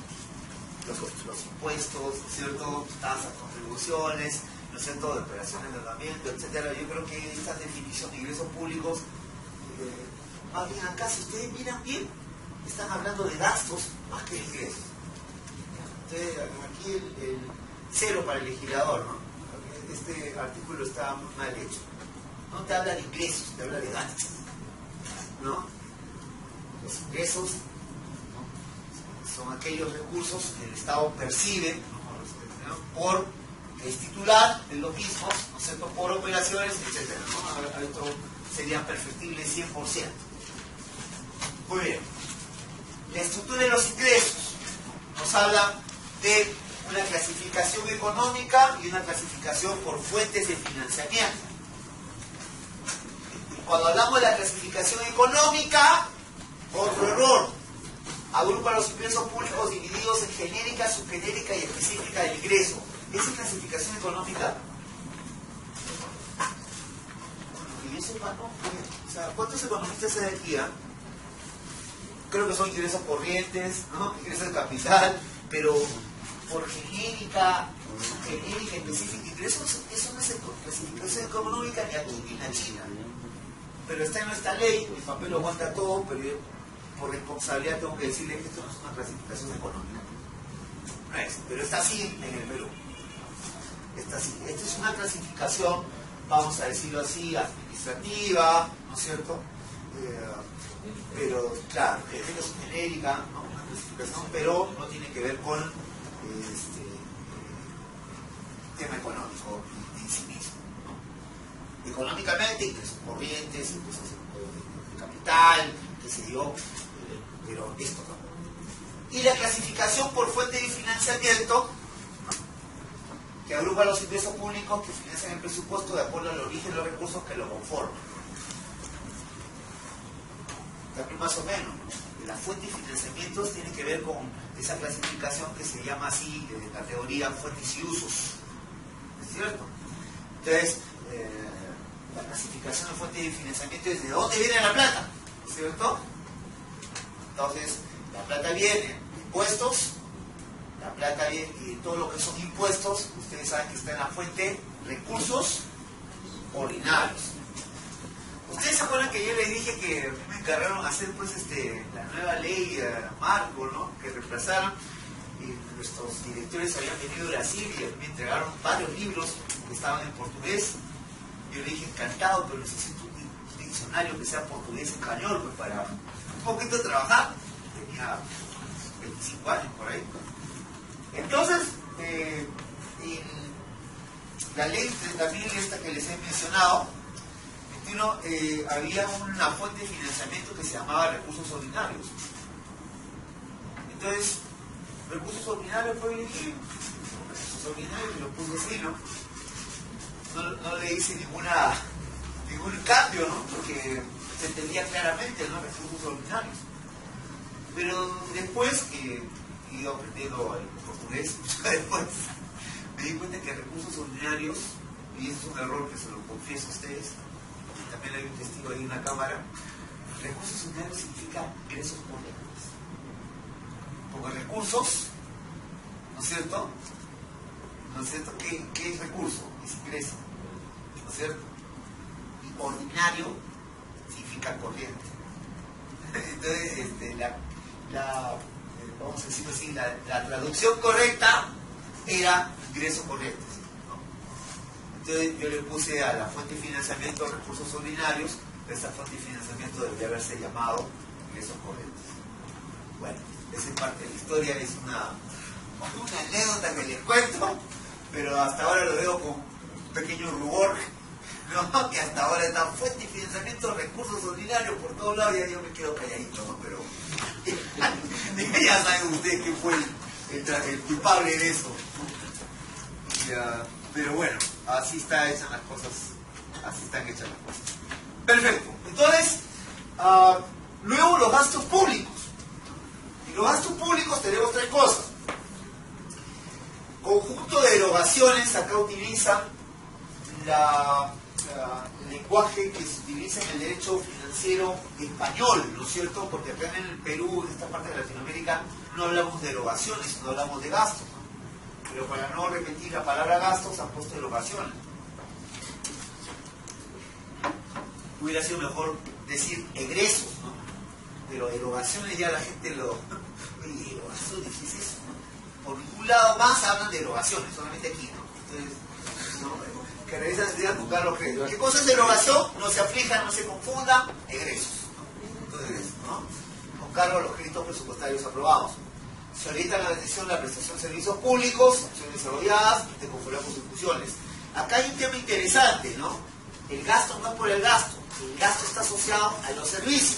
Los impuestos, ¿cierto? Tasas, contribuciones, ¿no es cierto?, de operaciones de endeudamiento, etcétera. Yo creo que esta definición de ingresos públicos, más bien acá, si ustedes miran bien, están hablando de gastos más que de ingresos. Entonces, aquí el cero para el legislador, ¿no? Porque este artículo está muy mal hecho. No te habla de ingresos, te habla de gastos, ¿no? Los ingresos, ¿no?, son aquellos recursos que el Estado percibe, ¿no?, por el titular de los mismos, ¿no es cierto?, por operaciones, etc., ¿no? Esto sería perfectible 100%. Muy bien. La estructura de los ingresos nos habla de una clasificación económica y una clasificación por fuentes de financiamiento. Cuando hablamos de la clasificación económica, otro error. Agrupa los ingresos públicos divididos en genérica, subgenérica y específica del ingreso. ¿Esa es clasificación económica? Y eso, ¿no? O sea, ¿cuántos economistas hay aquí? Creo que son ingresos corrientes, ¿no?, ingresos de capital, pero por genérica, subgenérica, específica, ingresos, eso no es clasificación económica ni aquí ni en la China. Pero está en nuestra ley, el papel lo aguanta todo, pero yo, por responsabilidad, tengo que decirle que esto no es una clasificación económica. No es, pero está así en el Perú. Está así. Esta es una clasificación vamos a decirlo así, administrativa, ¿no es cierto? Pero claro, que tenga su genérica, ¿no? Una clasificación, pero no tiene que ver con tema económico en sí mismo, ¿no? Económicamente, ingresos corrientes, ingresos de capital, qué sé yo, pero esto no. Y la clasificación por fuente de financiamiento, que agrupa los ingresos públicos que financian el presupuesto de acuerdo al origen de los recursos que lo conforman. También más o menos, ¿no? La fuente de financiamientos tiene que ver con esa clasificación que se llama así, de categoría fuentes y usos. ¿Es cierto? Entonces, la clasificación de fuente de financiamiento es de dónde viene la plata. ¿Es cierto? Entonces, la plata viene de impuestos. La plata viene y todo lo que son impuestos, ustedes saben que está en la fuente recursos ordinarios. Ustedes se acuerdan que yo les dije que me encargaron a hacer pues la nueva ley marco, ¿no? Que reemplazaron, y nuestros directores habían venido de Brasil y me entregaron varios libros que estaban en portugués. Yo le dije encantado, pero necesito un diccionario que sea portugués-español pues, para un poquito trabajar. Tenía 25 años por ahí. Entonces, en la ley 30.000 esta que les he mencionado, había una fuente de financiamiento que se llamaba recursos ordinarios. Entonces, recursos ordinarios fue recursos ordinarios, y lo puse así, ¿no? No le hice ningún cambio, ¿no? Porque se entendía claramente, ¿no? Recursos ordinarios. Pero después que he ido aprendiendo el portugués, después me di cuenta que recursos ordinarios, y eso es un error que se lo confieso a ustedes, y también hay un testigo ahí en la cámara, recursos ordinarios significa ingresos corrientes. Porque recursos, ¿no es cierto? ¿No es cierto? ¿Qué es recurso? Es ingreso, ¿no es cierto? Y ordinario significa corriente. Entonces, vamos a decirlo así, la traducción correcta era ingresos corrientes, ¿no? Entonces yo le puse a la fuente de financiamiento recursos ordinarios, esa fuente de financiamiento debería haberse llamado ingresos corrientes. Bueno, esa es parte de la historia, es una anécdota que les cuento, pero hasta ahora lo veo con un pequeño rubor, ¿no? Que hasta ahora está fuente de financiamiento, recursos ordinarios por todos lados, y yo me quedo calladito, ¿no? Pero ya saben ustedes quién fue el culpable de eso. Pero bueno, así están hechas las cosas. Perfecto. Entonces, luego los gastos públicos. Y los gastos públicos tenemos tres cosas. Conjunto de erogaciones, acá utiliza el lenguaje que se utiliza en el derecho financiero español, ¿no es cierto? Porque acá en el Perú, en esta parte de Latinoamérica, no hablamos de erogaciones, no hablamos de gastos, ¿no? Pero para no repetir la palabra gastos, han puesto erogaciones. Hubiera sido mejor decir egresos, ¿no? Pero erogaciones ya la gente lo... Oye, erogaciones, ¿qué es eso? Por ningún lado más hablan de erogaciones, solamente aquí, ¿no? Entonces, ¿no? Que revisan a buscar los créditos. ¿Qué cosa es erogación? No se aflijan, no se confundan, egresos, ¿no? Entonces, ¿no? Con cargo a los créditos presupuestarios aprobados. Se orienta la decisión de la prestación de servicios públicos, acciones desarrolladas, de conformidad con sus funciones. Acá hay un tema interesante, ¿no? El gasto no es por el gasto está asociado a los servicios.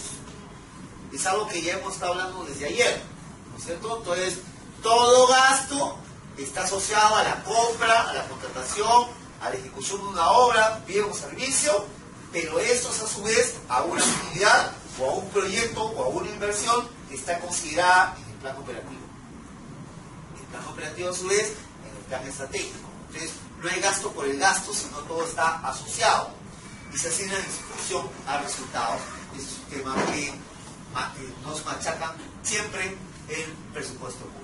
Es algo que ya hemos estado hablando desde ayer, ¿no es cierto? Entonces, todo gasto está asociado a la compra, a la contratación, a la ejecución de una obra, bien o servicio, pero esto es a su vez a una actividad o a un proyecto o a una inversión que está considerada en el plan operativo. El plan operativo a su vez en el plan estratégico. Entonces no hay gasto por el gasto, sino todo está asociado y se asigna en función al resultado. Ese es un tema que nos machacan siempre en presupuesto público.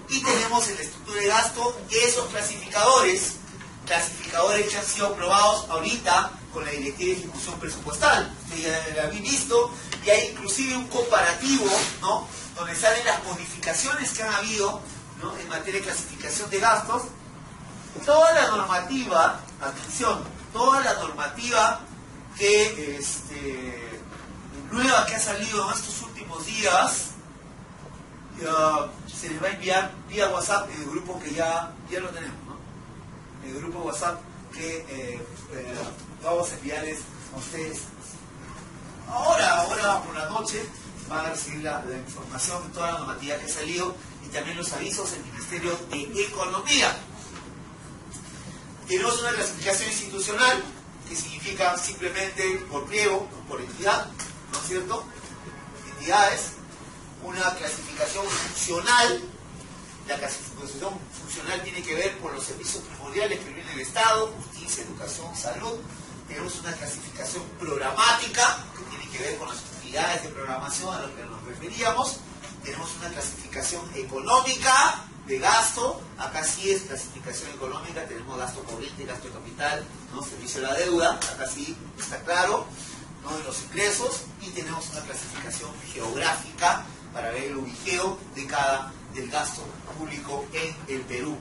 Y tenemos en la estructura de gasto esos clasificadores que han sido aprobados ahorita con la Directiva de Ejecución Presupuestal. Ustedes ya lo habéis visto, y hay inclusive un comparativo, ¿no? Donde salen las modificaciones que han habido, ¿no? En materia de clasificación de gastos. Toda la normativa, atención, toda la normativa que nueva que ha salido en estos últimos días, se les va a enviar vía WhatsApp en el grupo que ya lo tenemos, ¿no? En el grupo WhatsApp que vamos a enviarles a ustedes. Ahora por la noche van a recibir la información de toda la normativa que ha salido y también los avisos del Ministerio de Economía. Tenemos una clasificación institucional que significa simplemente por pliego, por entidad, ¿no es cierto? Entidades. Una clasificación funcional. La clasificación funcional tiene que ver con los servicios primordiales que viene el Estado, justicia, educación, salud. Tenemos una clasificación programática que tiene que ver con las unidades de programación a las que nos referíamos. Tenemos una clasificación económica de gasto. Acá sí es clasificación económica, tenemos gasto corriente, gasto de capital, ¿no? Servicio de la deuda, acá sí está claro, ¿no? De los ingresos. Y tenemos una clasificación geográfica para ver el ubiceo del gasto público en el Perú.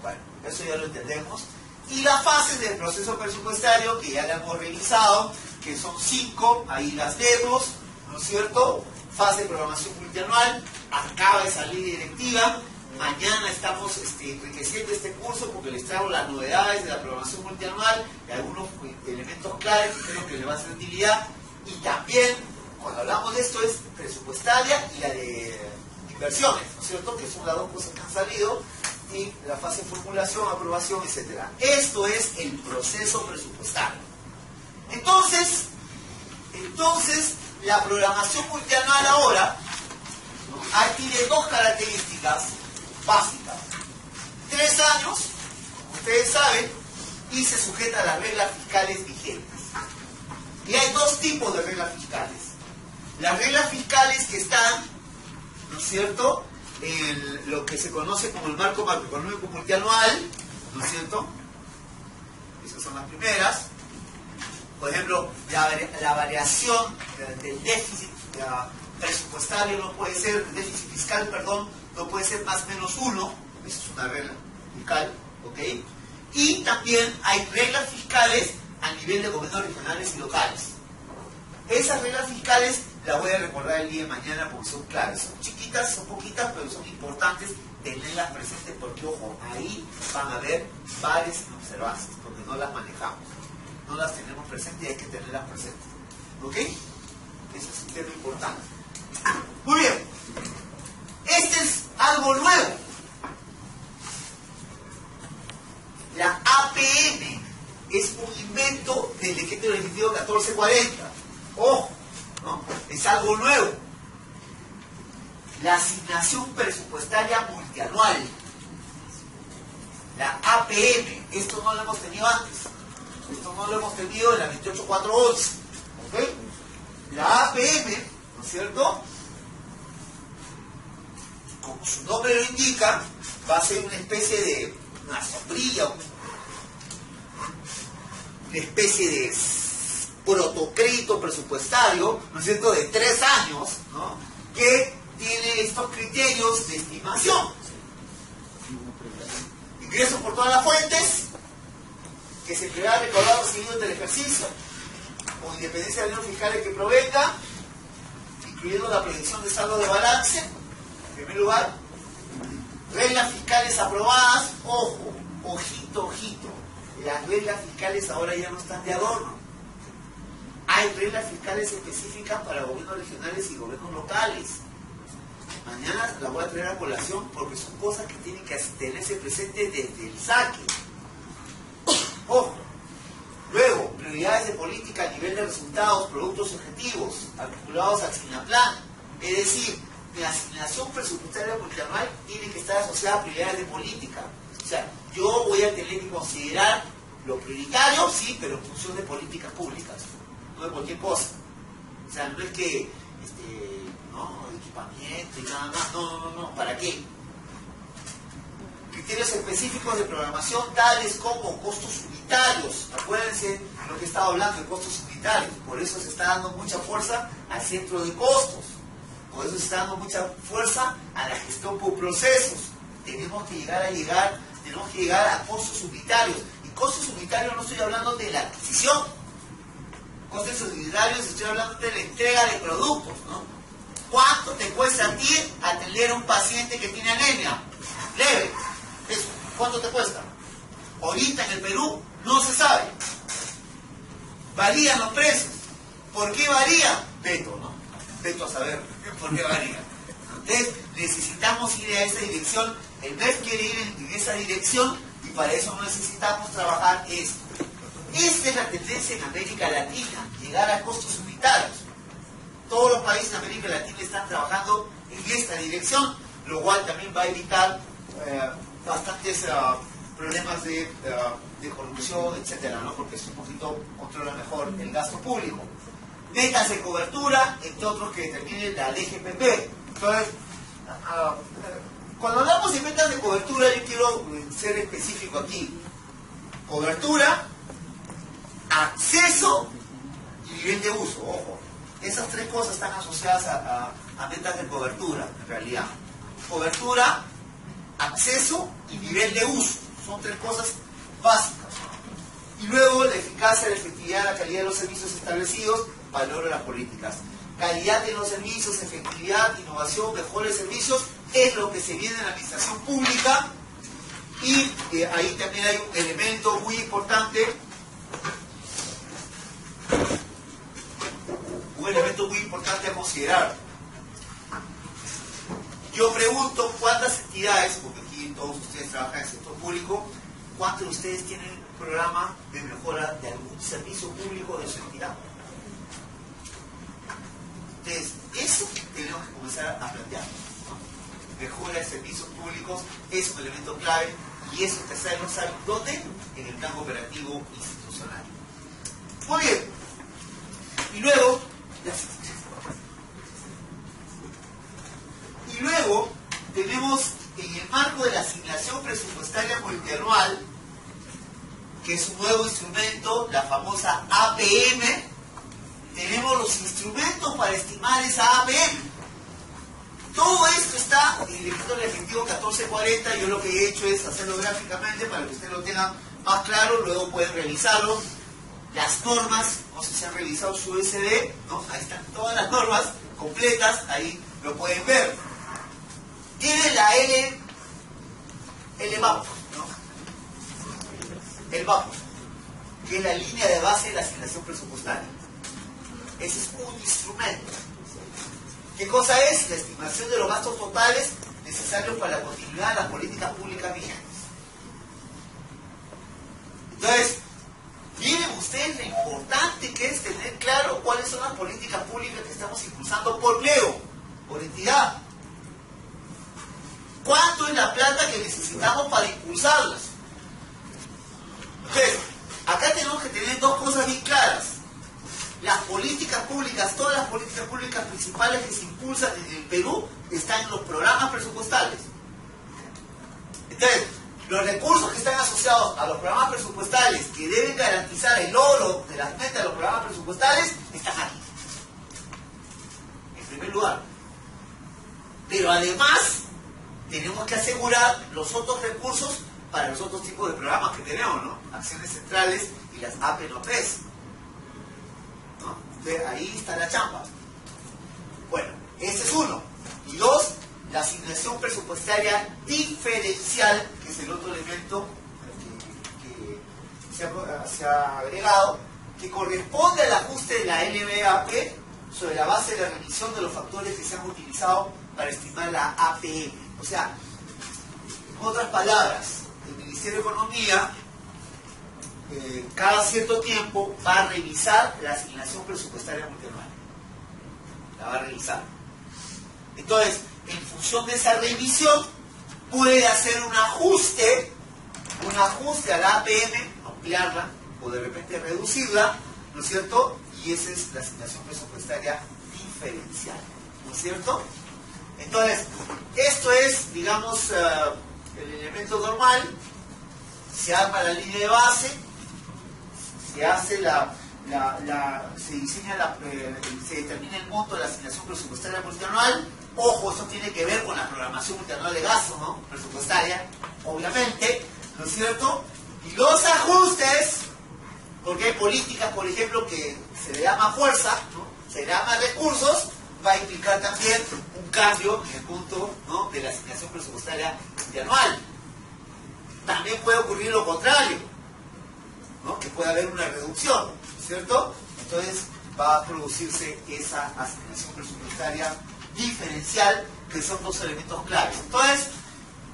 Bueno, eso ya lo entendemos. Y las fases del proceso presupuestario, que ya la hemos revisado, que son 5, ahí las vemos, ¿no es cierto? Fase de programación multianual, acaba de salir directiva. Mañana estamos enriqueciendo este curso porque les traigo las novedades de la programación multianual y algunos elementos claves que creo que les va a hacer utilidad. Y también, cuando hablamos de esto, es presupuestaria y la de inversiones, ¿no es cierto? Que son las dos cosas que han salido. Y la fase de formulación, aprobación, etc. Esto es el proceso presupuestario. Entonces, la programación multianual ahora, ¿no? Tiene dos características básicas. 3 años, como ustedes saben, y se sujeta a las reglas fiscales vigentes. Y hay 2 tipos de reglas fiscales. Las reglas fiscales que están, ¿no es cierto?, en lo que se conoce como el marco macroeconómico multianual, ¿no es cierto? Esas son las primeras. Por ejemplo, la variación del déficit presupuestario no puede ser, el déficit fiscal, perdón, no puede ser más o menos 1, esa es una regla fiscal, ¿ok? Y también hay reglas fiscales a nivel de gobiernos regionales y locales. Esas reglas fiscales las voy a recordar el día de mañana porque son claras. Son chiquitas, son poquitas, pero son importantes tenerlas presentes porque, ojo, ahí van a haber varias observancias porque no las manejamos. No las tenemos presentes y hay que tenerlas presentes. ¿Ok? Ese es un tema importante. Muy bien. Este es algo nuevo. La APM es un invento del decreto legislativo 1440. Ojo, ¿no? Es algo nuevo. La asignación presupuestaria multianual. La APM. Esto no lo hemos tenido antes. Esto no lo hemos tenido en la 28411. ¿Ok? La APM, ¿no es cierto?, como su nombre lo indica, va a ser una especie de una sombrilla, una especie de protocrédito presupuestario, ¿no es cierto?, de 3 años, ¿no?, que tiene estos criterios de estimación. Ingresos por todas las fuentes, que se prevé recaudado recibido del ejercicio, con independencia de los fiscales que provenga, incluyendo la predicción de saldo de balance. En primer lugar, reglas fiscales aprobadas. Ojo, ojito, las reglas fiscales ahora ya no están de adorno. Hay reglas fiscales específicas para gobiernos regionales y gobiernos locales. Mañana las voy a traer a colación porque son cosas que tienen que tenerse presentes desde el saque. Ojo. Luego, prioridades de política a nivel de resultados, productos objetivos, articulados al Asigna-Plan. Es decir, la asignación presupuestaria multianual tiene que estar asociada a prioridades de política. O sea, yo voy a tener que considerar lo prioritario, sí, pero en función de políticas públicas, no de cualquier cosa. O sea, no es que, equipamiento y nada más, no, ¿para qué? Criterios específicos de programación tales como costos unitarios. Acuérdense lo que estaba hablando de costos unitarios. Por eso se está dando mucha fuerza al centro de costos. Por eso se está dando mucha fuerza a la gestión por procesos. Tenemos que llegar a costos unitarios. Y costos unitarios no estoy hablando de la adquisición. Costos unitarios estoy hablando de la entrega de productos, ¿no? ¿Cuánto te cuesta a ti atender a un paciente que tiene anemia leve? Eso, ¿cuánto te cuesta? Ahorita en el Perú no se sabe. Varían los precios. ¿Por qué varían? Veto, ¿no? Veto a saber por qué varían. Entonces, necesitamos ir a esa dirección. El MEF quiere ir en esa dirección y para eso necesitamos trabajar esto. Esta es la tendencia en América Latina, llegar a costos unitarios. Todos los países de América Latina están trabajando en esta dirección, lo cual también va a evitar bastantes problemas de corrupción, etcétera, ¿no? Porque es un poquito controla mejor el gasto público. Metas de cobertura, entre otros que determine la LGPP. Entonces, cuando hablamos de metas de cobertura, yo quiero ser específico aquí. Cobertura, acceso y nivel de uso. Ojo, esas tres cosas están asociadas a metas de cobertura, en realidad. Cobertura, acceso y nivel de uso. Son tres cosas básicas. Y luego la eficacia, la efectividad, la calidad de los servicios establecidos, valor de las políticas. Calidad de los servicios, efectividad, innovación, mejores servicios, es lo que se viene en la administración pública. Y ahí también hay un elemento muy importante. Un elemento muy importante a considerar. Yo pregunto cuántas entidades, porque aquí todos ustedes trabajan en el sector público, ¿cuántos de ustedes tienen un programa de mejora de algún servicio público de su entidad? Entonces, eso tenemos que comenzar a plantear, ¿no? Mejora de servicios públicos es un elemento clave y eso ustedes no saben dónde, en el plan operativo institucional. Muy bien. Y luego tenemos en el marco de la asignación presupuestaria multianual, que es un nuevo instrumento, la famosa APM, tenemos los instrumentos para estimar esa APM. Todo esto está en el decreto legislativo 1440, yo lo que he hecho es hacerlo gráficamente para que ustedes lo tengan más claro, luego pueden revisarlo. Las normas, no sé si han revisado su USB, ¿no? Ahí están todas las normas completas, ahí lo pueden ver. Tiene la LBAP, ¿no? El BAP, que es la línea de base de la asignación presupuestaria. Ese es un instrumento. ¿Qué cosa es? La estimación de los gastos totales necesarios para la continuidad de las políticas públicas vigentes. Entonces, miren ustedes lo importante que es tener claro cuáles son las políticas públicas que estamos impulsando por leo, por entidad. ¿Cuánto es la plata que necesitamos para impulsarlas? Entonces, acá tenemos que tener dos cosas bien claras. Las políticas públicas, todas las políticas públicas principales que se impulsan en el Perú están en los programas presupuestales. Entonces, los recursos que están asociados a los programas presupuestales que deben garantizar el logro de las metas de los programas presupuestales están aquí. En primer lugar. Pero además, tenemos que asegurar los otros recursos para los otros tipos de programas que tenemos, ¿no? Acciones centrales y las APNOPs. ¿No? Entonces, ahí está la chamba. Bueno, ese es uno. Y dos, la asignación presupuestaria diferencial, que es el otro elemento que se ha agregado, que corresponde al ajuste de la LBAP sobre la base de la revisión de los factores que se han utilizado para estimar la APM. O sea, en otras palabras, el Ministerio de Economía cada cierto tiempo va a revisar la asignación presupuestaria multianual. La va a revisar. Entonces, en función de esa revisión, puede hacer un ajuste a la APM, ampliarla o de repente reducirla, ¿no es cierto? Y esa es la asignación presupuestaria diferencial, ¿no es cierto? Entonces, esto es, digamos, el elemento normal. Se arma la línea de base, se hace se diseña se determina el monto de la asignación presupuestaria multianual. Ojo, eso tiene que ver con la programación multianual de gasto, ¿no? Presupuestaria, obviamente, ¿no es cierto? Y los ajustes, porque hay políticas, por ejemplo, que se le da más fuerza, ¿no? Se le da más recursos, va a implicar también un cambio en el punto, ¿no?, de la asignación presupuestaria multianual. También puede ocurrir lo contrario, ¿no?, que puede haber una reducción, ¿cierto? Entonces va a producirse esa asignación presupuestaria diferencial, que son dos elementos claves. Entonces,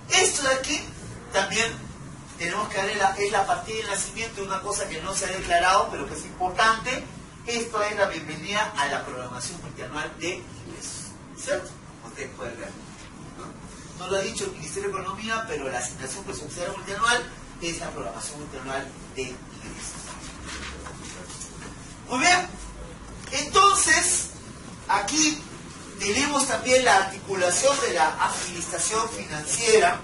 esto de aquí también tenemos que darle es la partida de nacimiento de una cosa que no se ha declarado, pero que es importante. Esto es la bienvenida a la programación multianual de ingresos, ¿cierto? Ustedes pueden ver, ¿no? No lo ha dicho el Ministerio de Economía, pero la asignación presupuestaria multianual es la programación multianual de ingresos. Muy bien, entonces aquí tenemos también la articulación de la administración financiera,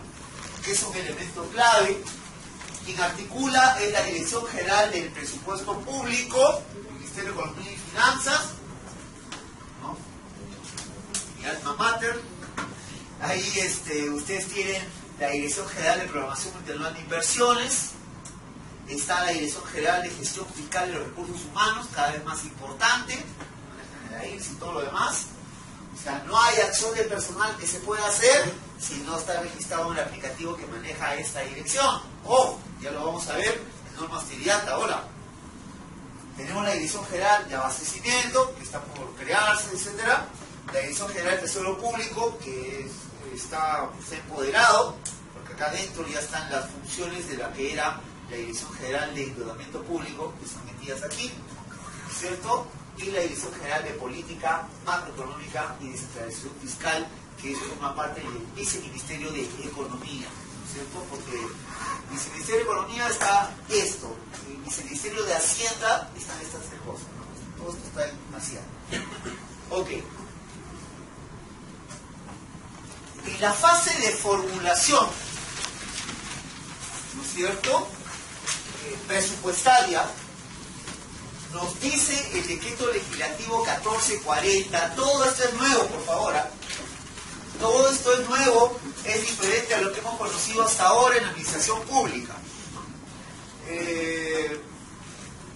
que es un elemento clave. Quien articula es la Dirección General del Presupuesto Público, Ministerio de Economía y Finanzas, ¿no? Mi alma mater. Ahí ustedes tienen la Dirección General de Programación Multianual de Inversiones, está la Dirección General de Gestión Fiscal de los Recursos Humanos, cada vez más importante, y todo lo demás. O sea, no hay acción de personal que se pueda hacer si no está registrado en el aplicativo que maneja esta dirección. Ya lo vamos a ver en normas TIRIATA ahora. Tenemos la Dirección General de Abastecimiento, que está por crearse, etc. La Dirección General de Tesoro Público, que está empoderado, porque acá dentro ya están las funciones de la que era la Dirección General de Endeudamiento Público, que están metidas aquí, ¿cierto? Y la Dirección General de Política Macroeconómica y Descentralización Fiscal, que forma parte del Viceministerio de Economía, ¿cierto? Porque el Viceministerio de Economía está esto, el Viceministerio de Hacienda están estas tres cosas, ¿no? Todo esto está en Hacienda. Ok. En la fase de formulación, ¿no es cierto?, presupuestaria, nos dice el decreto legislativo 1440, todo esto es nuevo, por favor, ¿eh? Todo esto es nuevo, es diferente a lo que hemos conocido hasta ahora en la administración pública.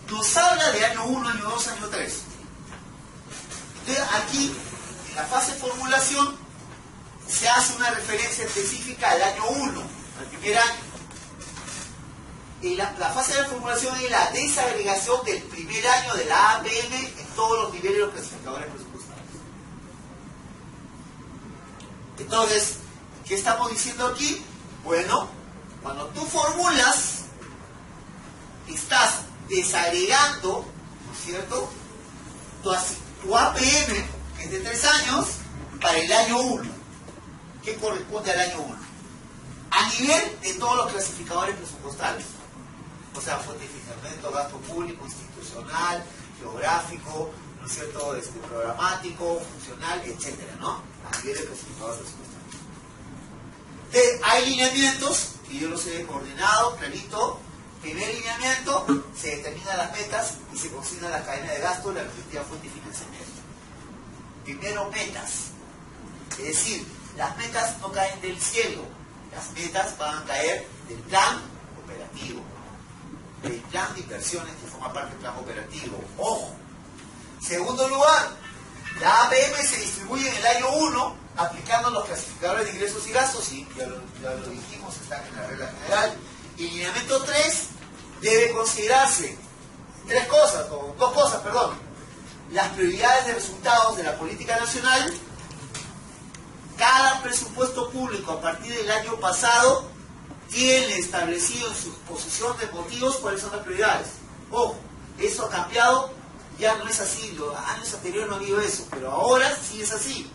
Nos habla de año 1, año 2, año 3. Entonces aquí, en la fase de formulación, se hace una referencia específica al año 1, al primer año. Y la fase de formulación es la desagregación del primer año de la APM en todos los niveles de los clasificadores presupuestarios. Entonces, ¿qué estamos diciendo aquí? Bueno, cuando tú formulas, estás desagregando, ¿no es cierto?, tu APM, que es de 3 años, para el año 1, que corresponde al año 1, a nivel de todos los clasificadores presupuestarios. O sea, fuente de financiamiento, gasto público, institucional, geográfico, ¿no es cierto?, programático, funcional, etcétera, ¿no? A nivel de clasificadores presupuestarios. Hay lineamientos, y yo los he ordenado, clarito. Primer lineamiento, se determinan las metas y se consigna la cadena de gasto de la respectiva fuente de financiamiento. Primero, metas. Es decir, las metas no caen del cielo, las metas van a caer del plan operativo, del plan de inversiones que forma parte del plan operativo. Ojo. Segundo lugar, la APM se distribuye en el año 1 aplicando los clasificadores de ingresos y gastos, y ya lo dijimos, están en la regla general. Y lineamiento 3 debe considerarse dos cosas, perdón. Las prioridades de resultados de la política nacional. Cada presupuesto público a partir del año pasado tiene establecido en su exposición de motivos cuáles son las prioridades. Ojo, eso ha cambiado, ya no es así, los años anteriores no ha habido eso, pero ahora sí es así.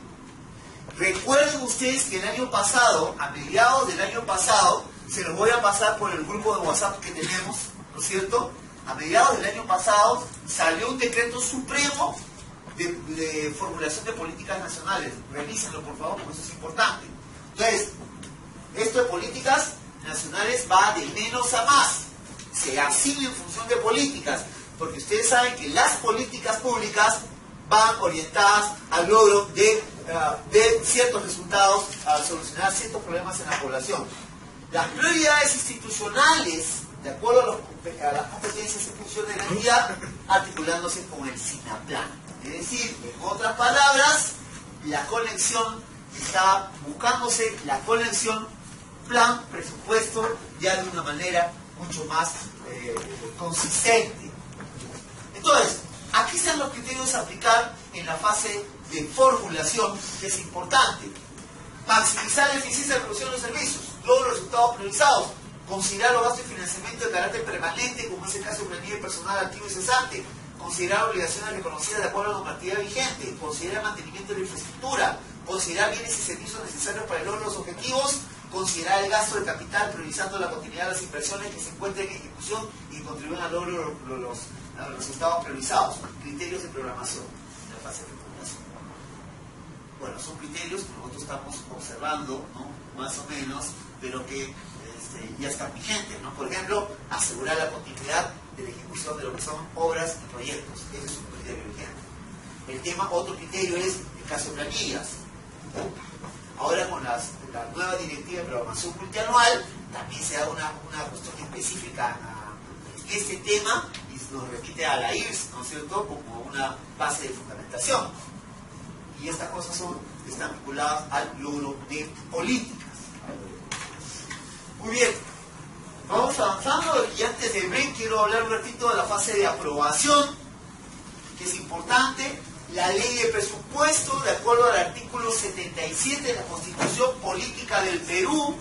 Recuerden ustedes que el año pasado, a mediados del año pasado, se los voy a pasar por el grupo de WhatsApp que tenemos, ¿no es cierto? A mediados del año pasado salió un decreto supremo de formulación de políticas nacionales. Revísenlo, por favor, porque eso es importante. Entonces, esto de políticas nacionales va de menos a más. Se asigna en función de políticas, porque ustedes saben que las políticas públicas van orientadas al logro de ciertos resultados, a solucionar ciertos problemas en la población. Las prioridades institucionales de acuerdo a las competencias y funciones de la entidad, articulándose con el SINAPLAN. Es decir, en otras palabras, la conexión está buscándose la conexión plan, presupuesto, ya de una manera mucho más consistente. Entonces, aquí están los criterios a aplicar en la fase de formulación, que es importante. Maximizar la eficiencia de la producción de los servicios, logro los resultados priorizados, considerar los gastos de financiamiento de carácter permanente, como es el caso de planilla de personal activo y cesante, considerar obligaciones reconocidas de acuerdo a la normatividad vigente, considerar el mantenimiento de la infraestructura, considerar bienes y servicios necesarios para el logro de los objetivos, considerar el gasto de capital priorizando la continuidad de las inversiones que se encuentren en ejecución y contribuyen al logro de los resultados priorizados. Criterios de programación en la fase de formulación. Bueno, son criterios que nosotros estamos observando, ¿no? Más o menos, pero que ya están vigentes, ¿no? Por ejemplo, asegurar la continuidad de la ejecución de lo que son obras y proyectos. Ese es un criterio vigente. Otro criterio es el caso de planillas. Ahora con la nueva directiva de programación multianual también se da una cuestión específica en este tema y nos remite a la IRS, ¿no es cierto?, como una base de fundamentación. Y estas cosas están vinculadas al logro de políticas. Muy bien, vamos avanzando y antes de ver quiero hablar un ratito de la fase de aprobación, que es importante. La ley de presupuesto, de acuerdo al artículo 77 de la Constitución Política del Perú,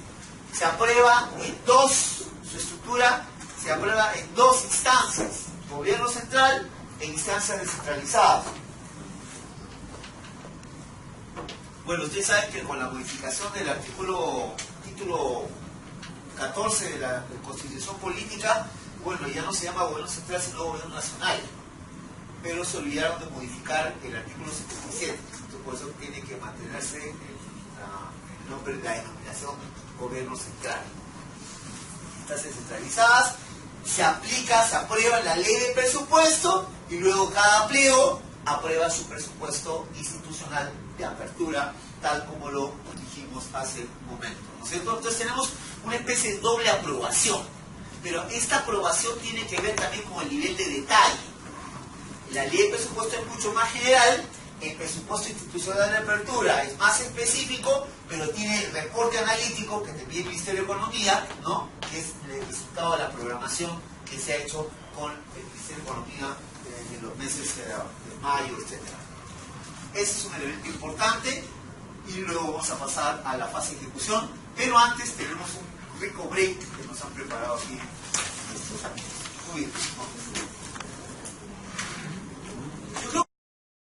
se aprueba su estructura se aprueba en dos instancias, gobierno central e instancias descentralizadas. Bueno, ustedes saben que con la modificación del título 14 de la Constitución Política, bueno, ya no se llama gobierno central sino gobierno nacional, pero se olvidaron de modificar el artículo 77, entonces por eso tiene que mantenerse el nombre de la denominación gobierno central. Estas descentralizadas se aprueba la ley de presupuesto y luego cada pliego aprueba su presupuesto institucional de apertura, tal como lo dijimos hace un momento, ¿no es cierto? Entonces tenemos una especie de doble aprobación, pero esta aprobación tiene que ver también con el nivel de detalle. La ley de presupuesto es mucho más general, el presupuesto institucional de apertura es más específico, pero tiene el reporte analítico que te pide el Ministerio de Economía, ¿no?, que es el resultado de la programación que se ha hecho con el Ministerio de Economía en los meses de mayo, etc. Ese es un elemento importante y luego vamos a pasar a la fase de ejecución, pero antes tenemos un rico break que nos han preparado aquí nuestros amigos. Muy bien.